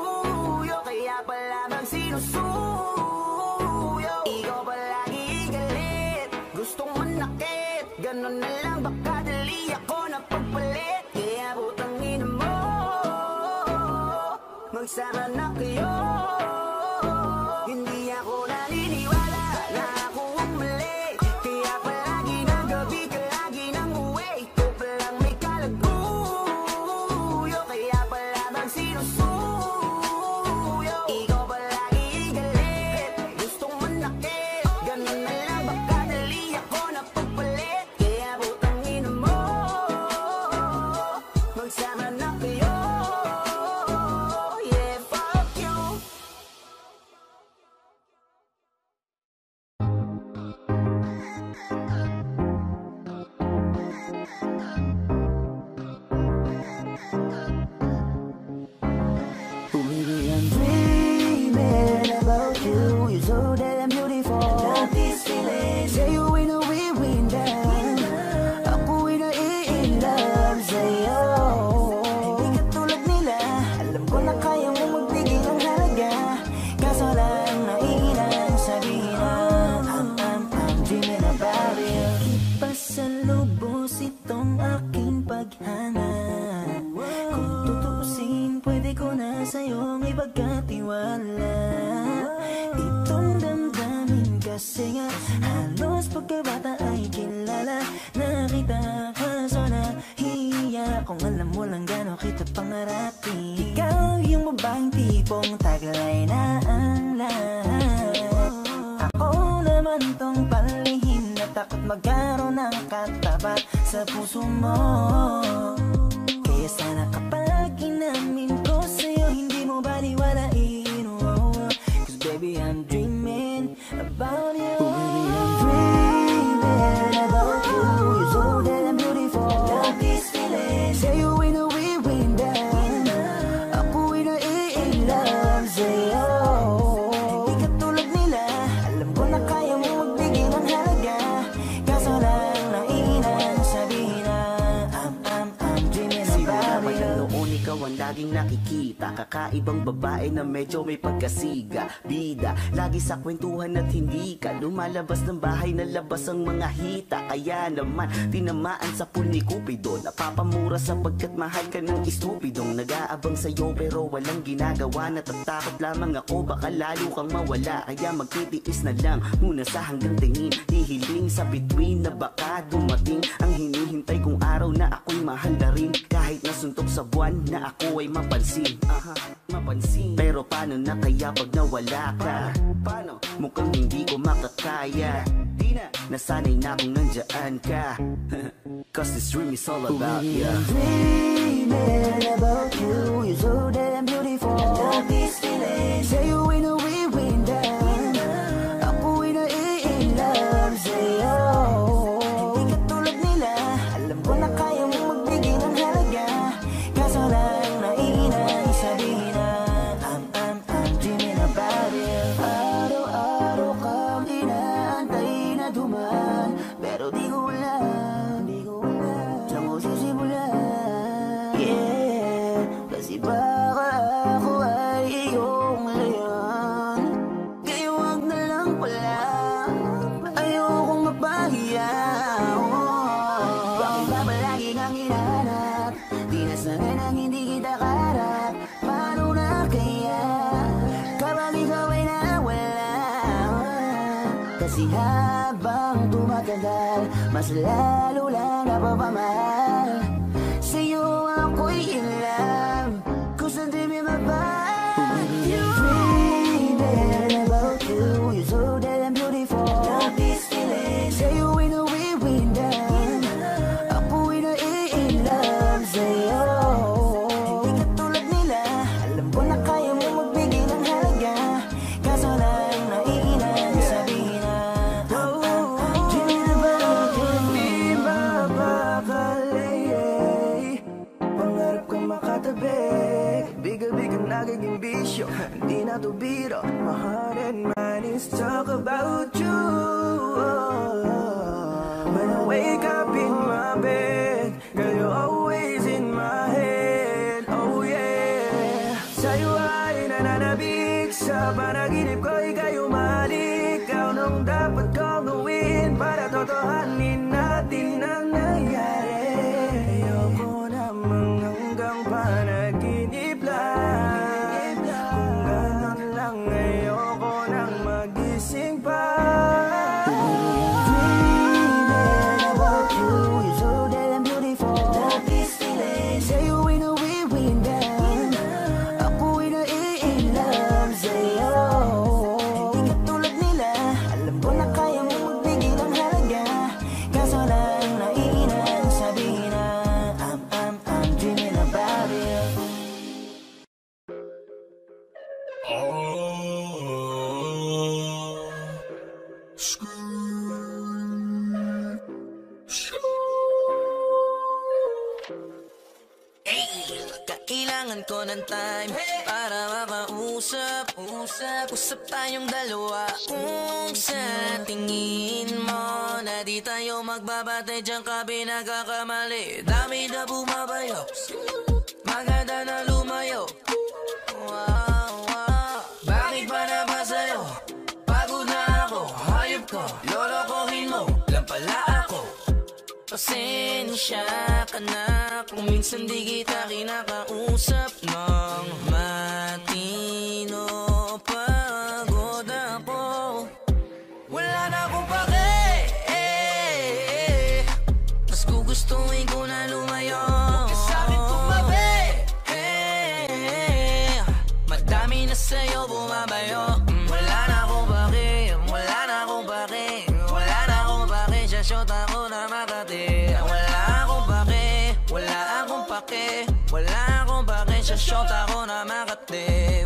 kaya pala magsinusuyo. Ikaw palagi galit, gustong manakit. Ganun na lang baka dali ako napagpalit. Kaya butangin mo, magsama na kayo. Hindi ako naniniwala na akong mali. Kaya palagi na gabi ka lagi nang uwi. Ito palang may kalaguyo, kaya pala magsinusuyo. Ikaw palagi galit, gustong manakit. Ganun na lang baka dali ako napagpalit. Kaya butangin mo, magsama na kayo. Yeah, fuck you. Oh baby, I'm dreaming about you. You're so damn beautiful. I love this feeling. Say you win or we win down. Ako ay in love sa'yo. Hindi ka tulad nila. Alam ko na kaya mo magbigay ng halaga. Kaso lang naiilang sabihin na I'm dreaming about you. Ipasalubos itong aking paghanap. Kung tutuusin, pwede ko na sa'yo may pagkatiwala. Itong damdamin kasi nga halos pagkabata ay kilala. Nakita kaso nahiya kung alam mo lang gano'n kita pangarating. Ikaw yung babaeng tipong taglay na ang lahat. Ako naman tong palihim na takot magkaroon ng katapat sa puso mo. Kaya sana kapag inamin ko sa'yo, hindi mo baliwalain. Cause baby, I'm dreaming about you. Oh baby, I'm dreaming about you. You're so damn beautiful. Love this feeling. Say you win or we win down. Ako ay in love sa'yo. Hindi ka tulad nila. Alam ko na kaya mo magbigay ng halaga. Kaso lang naiilang sabihin na I'm ang laging nakikita. Kakaibang babae na medyo may pagkasiga. Bida, lagi sa kwentuhan at hindi ka lumalabas ng bahay na labas ang mga hita. Kaya naman, tinamaan sa pool ni Cupido. Napapamura sapagkat mahal ka ng estupidong nag-aabang sa'yo pero walang ginagawa. Natatakot lamang ako, baka lalo kang mawala. Kaya magtitiis na lang muna sa hanggang tingin. Hihiling sa bituin na baka dumating ang hinihintay kong araw na ako'y mahal na rin. Kahit nasuntok sa buwan na ako ay mapansin. Mapansin. Pero paano na kaya pag nawala ka? Paano? Mukhang hindi ko makakaya. Di na, nasanay na akong nandyan ka. Cause this dream is all about you. Dreaming about you. You're so damn beautiful. I love this feeling. Say you win or we win down. Ako ay in love sa'yo. Hindi ka tulad nila. Alam ko na kaya mong magbigay ng halaga. Kaso lang naiinay sabihin na I'm dreaming about you. Araw-araw kang inaantay na dumaan. Pero di ko alam saan ko sisimulan. Yeah, kasi baka ako ay iyong layan. Kaya wag na lang pala, ayokong mapahiya. Bakit ba palagi kang hinahanap? Di na sanay nang hindi kita karap. Paano na kaya kapag ikaw ay nawala? Kasi habang tumatagal, mas lalo lang napapamahal. Sa'yo ako'y in love, cause I'm dreaming about you. Dreaming about you. You're so damn beautiful. Love this feeling. Say you win or we win down. Ako ay in love sa'yo. Hindi ka tulad nila. Alam ko na kaya mo magbigay ng halaga. Kaso lang naiinay sabihin na dreaming about you. Di ba bakalay? Pangarap kang makatabi. Biga-biga nagiging bisyo. Hindi na to biro. My heart and mind is talk about you. When I wake up in my bed, girl, you're always in my head. Oh yeah. Sa'yo ay nananabik. Sa panaginip ko ika'y umalik. Ikaw nung dapat kong gawin para totohanin natin ang nangyari. Ayoko namang hanggang panaginip lang. Kung ganon lang ayoko nang magising pa. Dreaming about you. You're so damn beautiful. Love this feeling. Say you win or we win down. Ako ay in love sa'yo. Hindi ka tulad nila. Alam ko na kaya mo magbigay ng halaga. Kaso lang naiinay sabihin na I'm dreaming about you. Kailangan ko ng time para Usap tayong dalawa. Kung sa tingin mo na di tayo magbabate, diyan ka pinagkakamali. Dami na bumabayo, maganda na lumayo. Bakit ba na ba sa'yo? Pagod na ako, hayop ko, lolokohin mo lang pala ako. Pasensya ka na kung minsan di kita kinakausap ng matino. Pagod ako, wala na akong pake. Mas gugustuhin ko na lumayo. Sa'kin kumabi. Madami na sa'yo bumabayo. Wala na akong pake, wala na akong pake, wala na akong pake. Sa shot ako na Makati. Wala akong pake, wala akong pake, wala akong pake. Sa shot ako na Makati.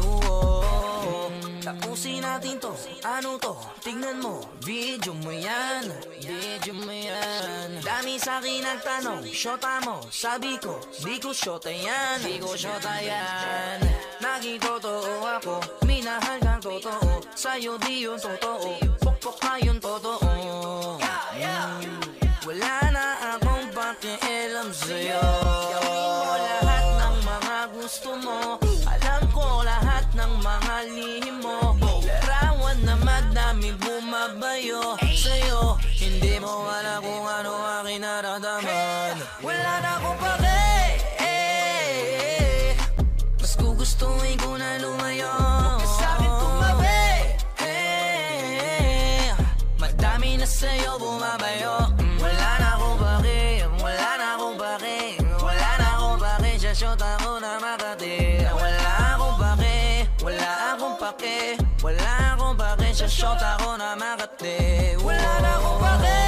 Tapusin natin to, ano to? Tignan mo, video mo yan, video mo yan. Dami sa'kin nagtanong, shota mo, sabi ko, di ko shota yan, di ko shota yan. Naging totoo ako, minahal kang totoo, sa'yo di yun totoo, pokpok na yun totoo. Wala na akong pakialam sa'yo. Gawin mo lahat ng mga gusto mawala kung ano aking nararamdaman. Wala na akong pake, mas gugustuhin ko na lumayo. Huwag ka sa'kin tumabi, madami na sa'yo bumabayo. Wala na akong pake, wala na akong pake, wala na akong pake, sa shot ako na Makati. Wala akong pake, wala akong pake, wala akong pake, sa shot ako na Makati. Wala na akong pake,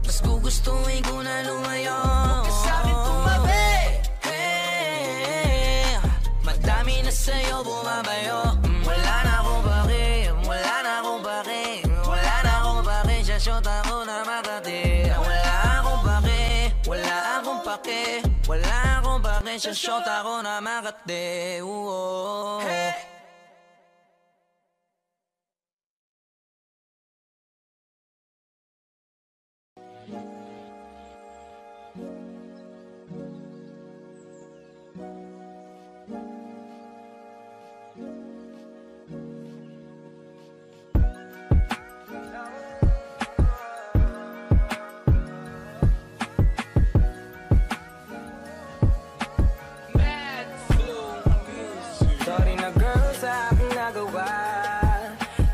mas gugustuhin ko na lumayo. Huwag ka sa'kin tumabi, madami na sa'yo bumabayo. Wala na akong pake, wala na akong pake, wala na akong pake, sa shot ako na Makati. Wala akong pake, wala akong pake, wala akong pake, sa shot ako na Makati. Sorry na girl sa aking nagawa,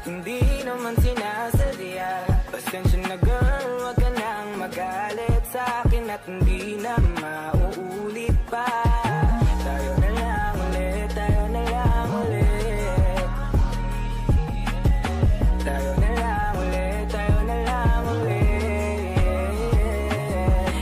hindi naman sinasadya. Pasensya na girl, wag ka nang magalit sa akin at hindi na mauulit pa. Tayo na lang ulit, tayo na lang ulit, tayo na lang ulit, tayo na lang ulit.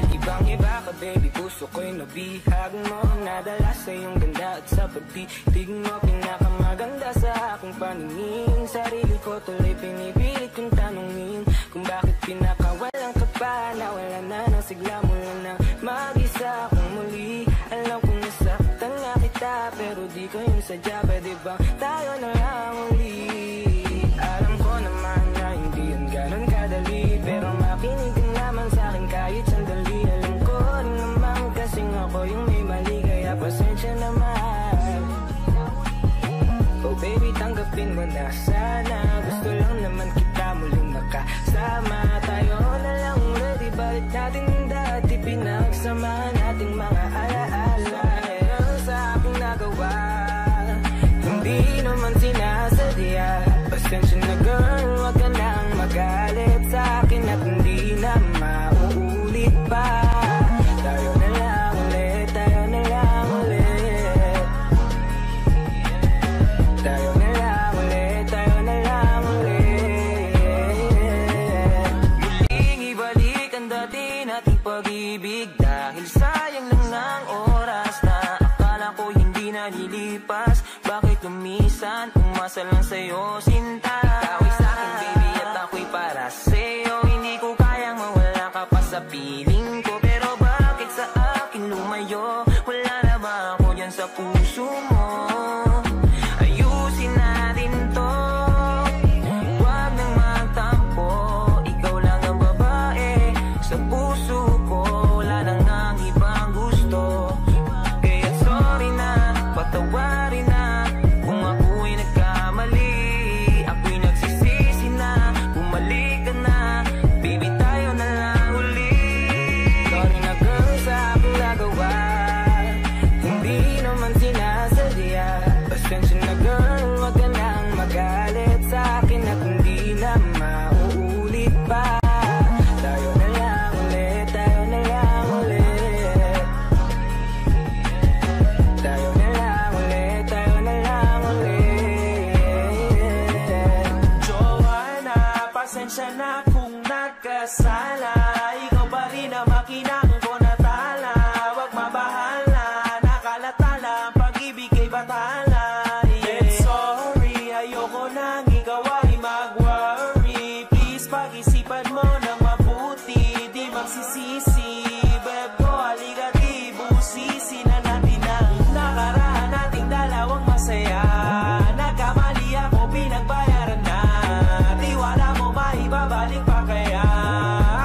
Ibang iba ka baby, puso ko'y nabihag mo. Nadala sa iyong ganda at sa pagtitig mo, pinakamaganda sa aking paningin. Sarili ko tuloy pinipilit kong tanungin kung bakit pinakawalan ka pa. Nawala na ng sigla mula nang mag-isa akong muli. Alam kong nasaktan nga kita, pero di ko yung sadya. Pwede bang tayo na lang uli? Alam ko naman na hindi yun ganun kadali, pero makinig ka naman sa akin kahit sandali. Alam ko rin naman kasing ako yung may mali, kaya pasensya naman. Oh baby, tanggapin mo na sana. Gusto lang naman kita muling makasama. Tayo na lang ready, balik natin yung dati pinagsamahan nating mga alaala. Sa aking nagawa, hindi naman sinasadya. Pasensya na girl, wag ka nang magalit sa akin at hindi na mauulit pa. Tayo na lang ulit, tayo na lang ulit, tayo na lang ulit, tayo na lang ulit. Muling ibalik ang dati nating pag-ibig, dahil sayang lang ng oras na akala ko hindi na lilipas. Bakit lumisan, umasa lang sa'yo sinta. Ikaw sa akin baby at ako'y para sa'yo. Hindi ko kayang mawala ka pa sa piling ko, pero bakit sa akin lumayo? Wala na ba ako dyan sa puso mo? Ayusin natin to, huwag nang magtampo. Ikaw lang ang babae sa puso ko, wala nang ang ibang gusto. Kaya sorry na, patawarin na kung ako'y nagkamali. Ako'y nagsisisi na, bumalik ka na, baby tayo na lang uli. Sorry na girl sa aking nagawa, hindi naman sinasadya. Pasensya na girl, wag ka nang magalit sa akin at hindi na mauulit pa. Tayo na lang ulit, tayo na lang ulit, tayo na lang ulit, tayo na lang ulit. Joanna, pasensya na kung nagkasala. Ikaw pa rin ang makinang ko na tala. Wag mabahala, nakalatala, ang pag-ibig ay batala. Yeah, sorry, ayoko nang ikaw ay mag-worry. Please, pag-isipan mo ng mabuti, di magsisisi. Beb ko, halika di busisi na natin ang nakaraan nating dalawang masaya. Nagkamali ako, pinagbayaran na. Tiwala mo maibabalik pa kaya?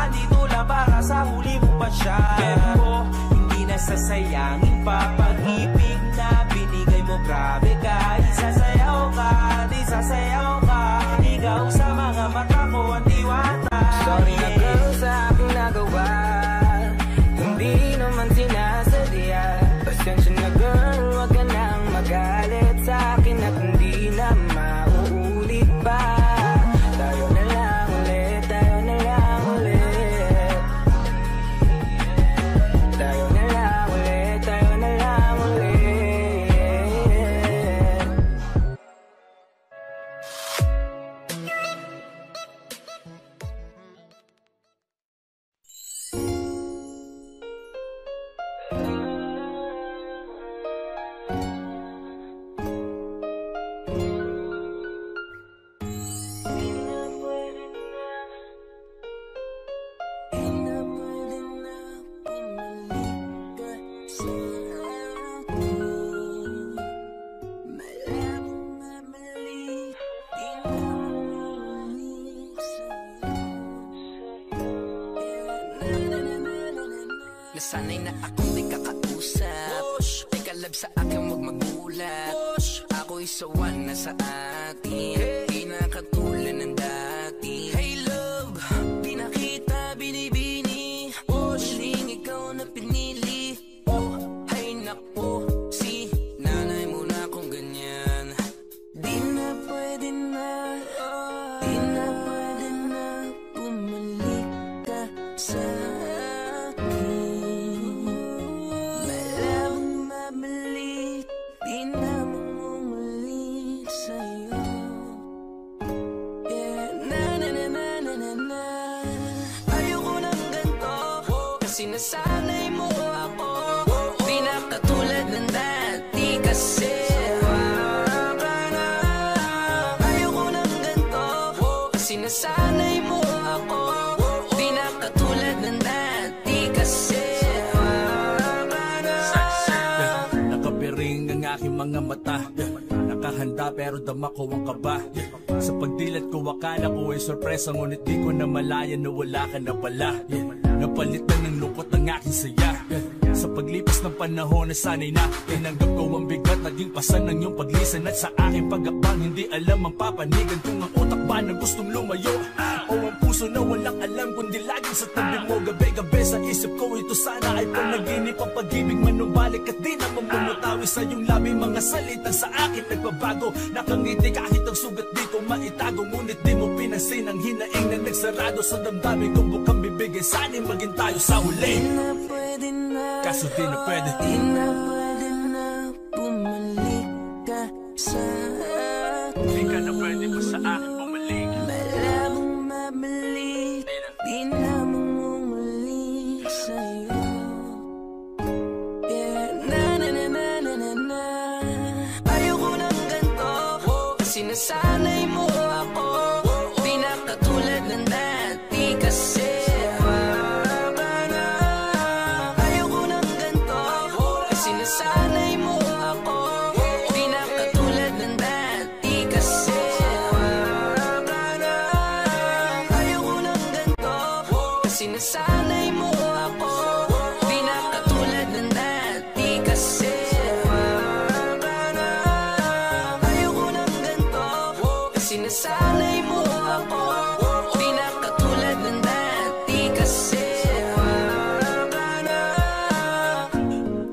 Andito lang para sa huli mo pa siya. Pero hindi na sasayangin pa pag-ibig na binigay mo. Grabe ka, isasayaw ka, di sasayaw ka. Ikaw sa mga mata ko, ang Nasanay na akong di kakausap. Di kalab sa akin wag magulat. Ako'y sawan na sa atin, di na katulad ng dati. Hey love, di nakita binibini, muling ikaw na pinili. Hay naku, si nanay mo na kung ganyan. Di na pwede na, di na pwede na bumalik ka sa akin. Malabang mabalik, di na mumulik sa'yo. Yeah, na na na na na na na. Ayoko ng ganito, kasi nasanay mo ako. Di na katulad ng dati kasi nasanay mo ako. Di na katulad ng dati kasi nakapiring ang aking mga mata. Nakahanda pero dama ko ang kaba. Sa pagdilat ko akala ko ay sorpresa, ngunit di ko na malaya na wala ka na pala. Napalitan ng lungkot ang aking saya. Sa paglipas ng panahon na sanay na tinanggap ko ang bigat, naging pasan ng iyong paglisan. At sa aking pag-akbang hindi alam ang papanigan, kung ang utak ba na gustong lumayo o ang puso na walang alam, kundi laging sa tabi mo. Gabi-gabi sa isip ko ito sana ay panaginip, ang pag-ibig manumbalik at di naman bumutawi sa iyong labi. Mga salitang sa akin nagbabago, nakangiti kahit ang sugat di ko maitago, ngunit di mo pinansin ang hinaing na nagsarado sa damdamin kong bukang bibigay. Sana'y maging tayo sa huli. Di na pwede na, kaso di na pwede. Di na pwede na bumalik ka sa akin. Di ka na pwede pa sa akin bumalik. Malabang mabalik, di na mumulik sa'yo. Yeah, na na na na na na na. Ayoko ng ganito, kasi nasanay mo ako. Di na katulad ng dati kasi nasanay mo ako. Di na katulad ng dati kasi ayoko ng ganito, kasi nasanay mo ako. Di na katulad ng dati kasi ayoko ng ganito, kasi nasanay mo ako. Di na katulad ng dati kasi.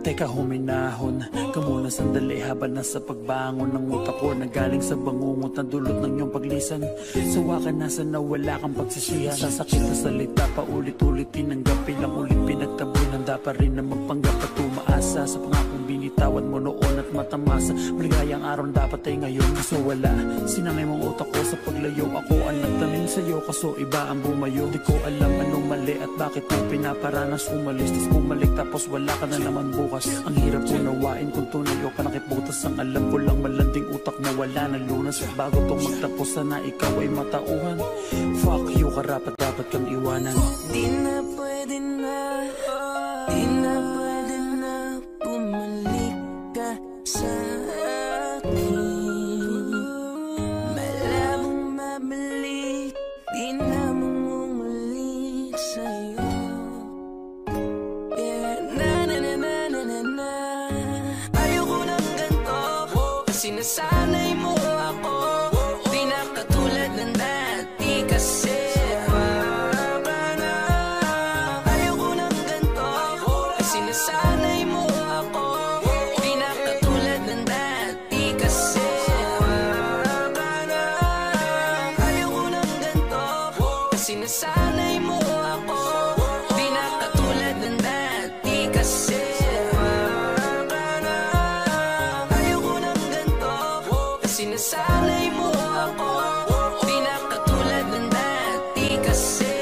Teka, huminahon ka muna sandali habang nasa pagbangon ng utak ko na galing sa bangungot na dulot ng iyong paglisan. Sawa ka na sa nawala kang pagsisihan. Sasakit na salita pa ulit-ulit tinanggap, ilang ulit pinagtaboy. Handa pa rin na magpanggap at tumaasa sa pangakong binitawan mo noon at matamasa. Maligayang araw dapat ay ngayon, kaso wala. Sinangay mong utak ko sa paglayo. Ako ang nagtanim sa'yo, kaso iba ang bumayo. Di ko alam anong mali at bakit mo pinaparanas. Umalis, tas bumalik, tapos wala ka na naman bukas. Ang hirap unawain kung tunay o kanakiputas. Ang alam ko lang malanding utak mo wala na lunas. Bago tong magtapos sana ikaw ay matauhan. Fuck you, karapat dapat kang iwanan. Di na pwede na, di na pwede na bumalik ka sa akin. Malabang mabalik, di na mumulik sa'yo. Yeah, na na na na na na na. Ayoko ng ganito, kasi nasanay mo ako. Di na katulad ng dati kasi ayoko ng ganito, kasi nasanay mo ako. Di na katulad ng dati kasi ayoko ng ganito, kasi nasanay mo ako. Di na katulad ng dati kasi ayoko ng ganito, kasi nasanay mo ako. Di na katulad ng dati kasi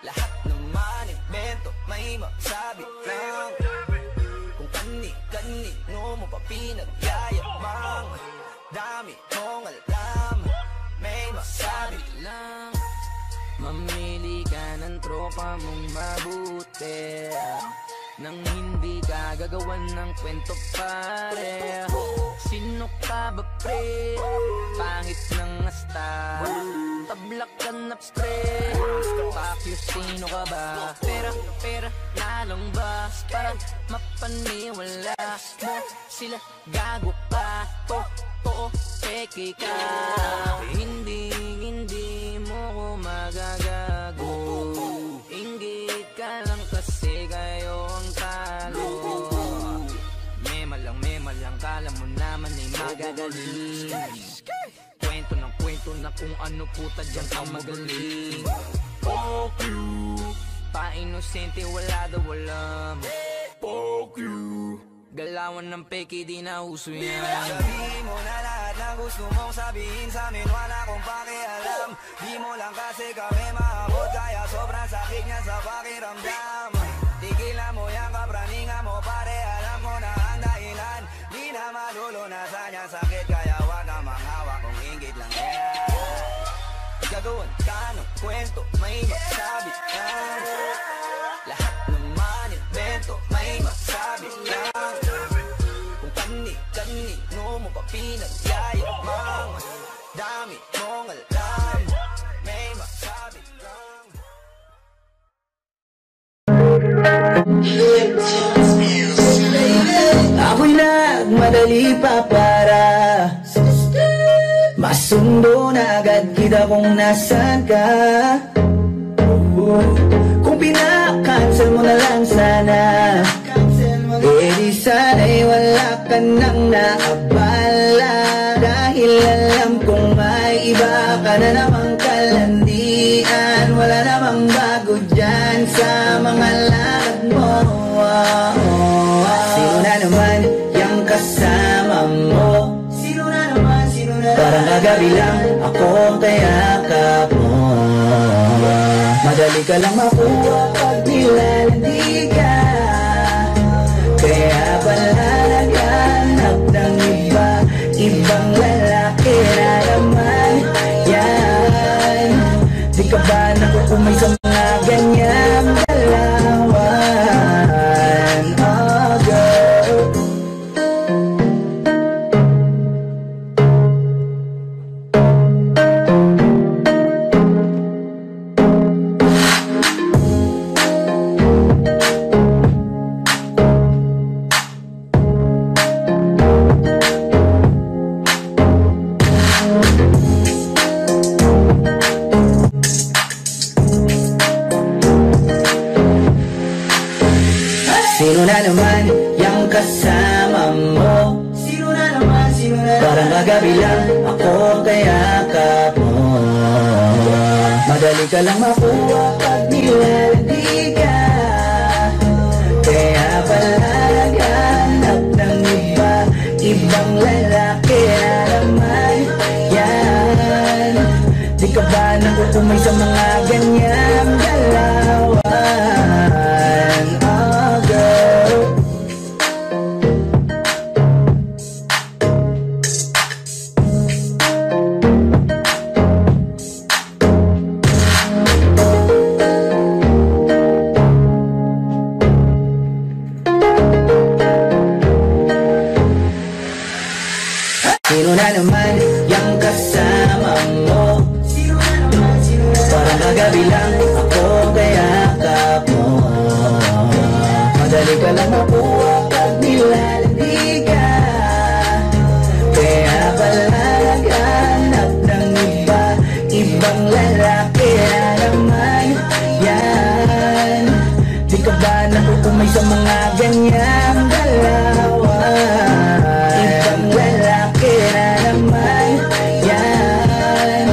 Lahat naman invento, may masabi lang. Kung kani-kanino mo pa pinagyayabang, dami mong alam, may masabi lang. Mamili ka ng tropa mong mabuti, nang hindi ka gagawan ng kwento pareho. Sino ka ba pre? Pangit ng asta, tablak ka na pre. Pakyo, sino ka ba? Pera na lang ba? Para mapaniwala mo sila, gago ka. Totoo, peke ka. Hindi mo ko magagago. Inggit ka lang kasi kayo ang talo. Mema lang, kala mo naman ay magagaling. Kwento ng kwento na kung ano puta dyan ang magaling. Fuck you, pa-inosente wala daw alam. Fuck you, galawan ng peke di na uso yan. Sabihin mo na lahat ng gusto mong sabihin sa amin, wala kong pakialam. Di mo lang kasi kami maabot, kaya sobrang sakit niya sa pakiramdam. Tigilan mo yan kapraningan mo pare, alam ko na ang dahilan. Di na malulunasan yung sakit, kaya wag na manghawa kung inggit lang yan. Gagawin ka ng kwento, may masabi lang. Lahat naman invento, may masabi lang. Kung kani-kanino mo pa pinagyayabang, dami mong alam, may masabi lang. Ako'y nagmadali pa para masundo na agad kita kung nasan ka. Kung pinakancel mo na lang sana, eh di sana'y wala ka nang naabala. Dahil alam kong may iba ka na namang kalandian. Wala namang bago dyan sa mga lakad mo. Sino na naman yung kasama mo? Sino na naman? Parang kagabi lang akong kayakap mo. Madali ka lang makuha pag nilalandi ka. Kaya pala naghanap ng iba, ibang lalaki na naman yan. Di ka ba nakukumay sa mga ganyang galawan? Oh girl, sino na naman yung kasama mo? Sino na naman? Parang kagabi lang akong kayakap mo. Madali ka lang makuha pag nilalandi ka. Kaya pala naghanap ng iba, ibang lalaki na naman yan. Di ka ba nakukumay sa mga ganyang galawan? Oh girl, sino na naman yung kasama mo? Parang kagabi lang akong kayakap mo. Madali ka lang makuha pag nilalandi ka. Kaya pala naghanap ng iba, ibang lalaki na naman yan. Di ka ba nakukumay sa mga ganyang galawan? Ibang lalaki na naman yan.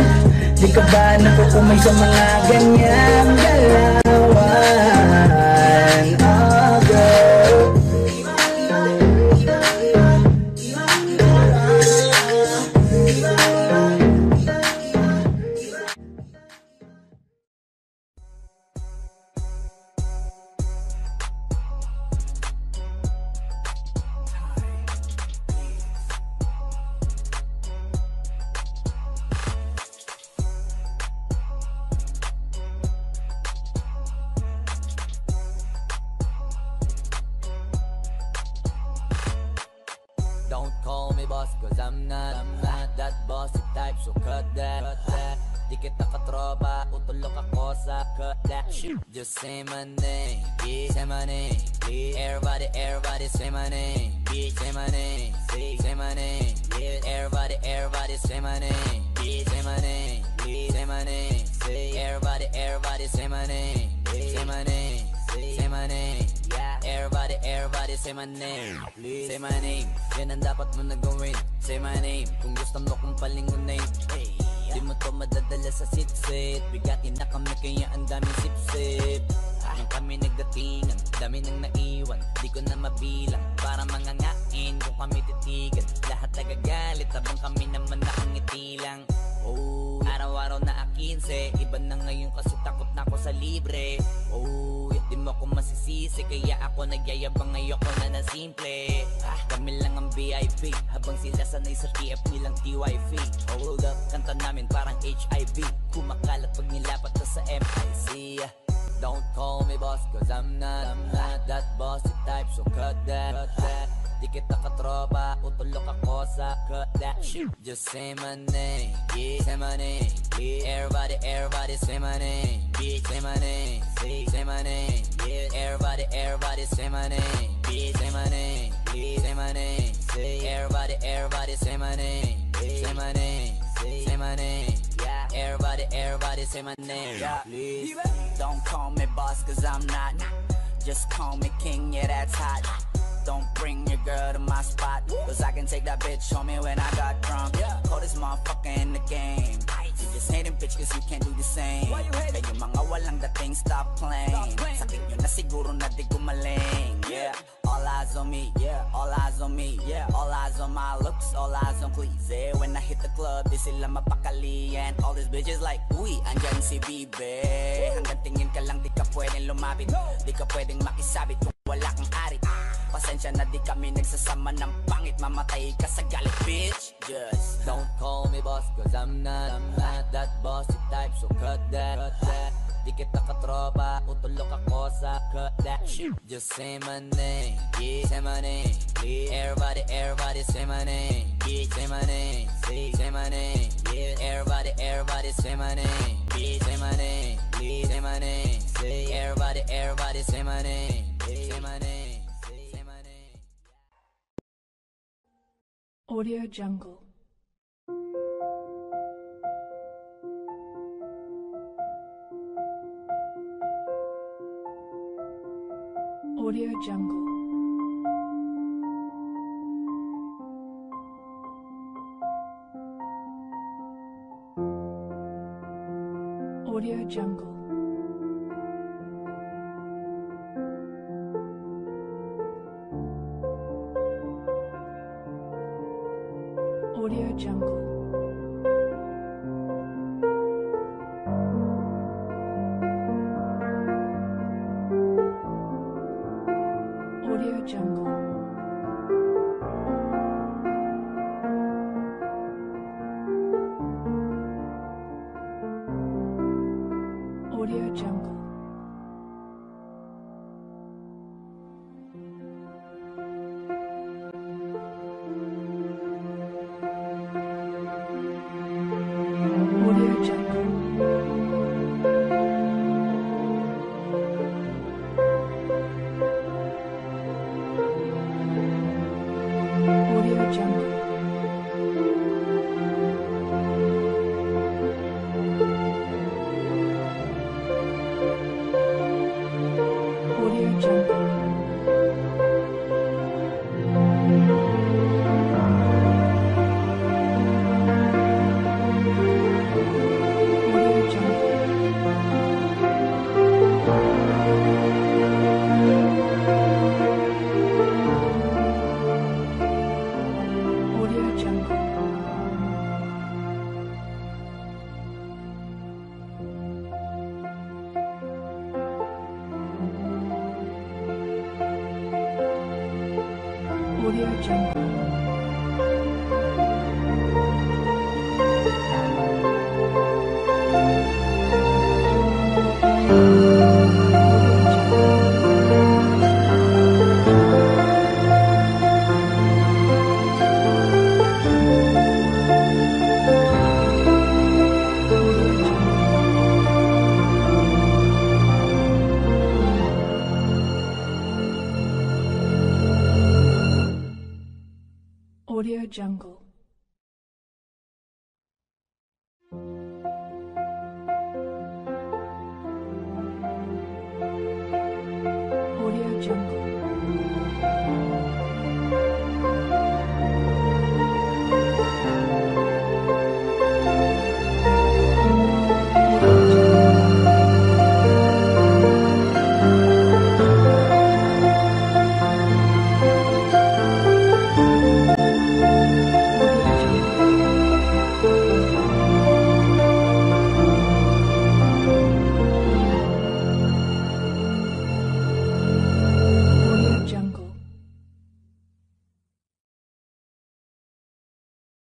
Di ka ba nakukumay sa mga ganyang galawan? Oh girl, so cut that. Di kita katropa, utulok ako sa cut that shit. Just say my name, yeah. Say my name, yeah. Everybody say my name, yeah. Say my name, say my name, yeah. Everybody say my name, yeah. Say my name, yeah. Say my name, everybody say my name, say my name, say my name, yeah. Everybody say my name, please. Say my name, yan ang dapat mo na gawin. Say my name, kung gusto mo kong palingunin. Hey, di mo to madadala sa sit-sit. Bigatin na kami kaya ang daming sip-sip. Nung kami nagdatingan, dami nang naiwan. Di ko na mabilang, para mangangain kung kami titigan. Lahat nagagalit, habang kami naman nakangiti lang. Oh, araw-araw na akinse. Iba na ngayon kasi takot na ako sa libre. Oh, di mo ako masisisi, kaya ako nagyayabang ayoko na simple. Kami lang ang VIP, habang sila sanay sa TF nilang TYV. Hold up, kanta namin parang HIV. Kumakalat pag nilapat na sa MIC. Don't call me boss, cause I'm not that bossy type, so cut that. Di kita katropa, utulok ako sa cut that shit. Just say my name, yeah. Say my name, yeah. Everybody say my name, yeah. Say my name, say my name, yeah. Everybody say my name, yeah. Say my name, yeah. Say my name, everybody say my name, say my name, say my name, yeah. Everybody say my name, yeah. Please don't call me boss, cause I'm not. Just call me king, yeah, that's hot. Don't bring your girl to my spot, cause I can take that bitch on me when I got drunk. Coldest motherfucker in the game. You just hating bitch cause you can't do the same. Kaya yung mga walang dating, stop playing. Sakit nyo na siguro na di gumaling. Yeah, all eyes on me, yeah, all eyes on me, yeah. All eyes on my looks, all eyes on please. When I hit the club, di sila mapakali. And all these bitches like, uy, andyan si Bibe. Hanggang tingin ka lang, di ka pwedeng lumapit. Di ka pwedeng makisabit kung wala kang arit. Pasensya na di kami nagsasama ng pangit. Mamatay ka sa galit, bitch. Just don't call me boss, cause I'm not that bossy type, so cut that. Di kita katropa, utulok ako sa cut that shit. Just say my name, yeah. Say my name, yeah. Everybody say my name, yeah. Say my name, say my name, yeah. Everybody say my name, yeah. Say my name, yeah. Say my name, everybody say my name, say my name. Audio Jungle. Audio Jungle. Audio Jungle. Audio Jungle. Audio Jungle. Audio Jungle. Audio Jungle. Audio Jungle. Audio Jungle.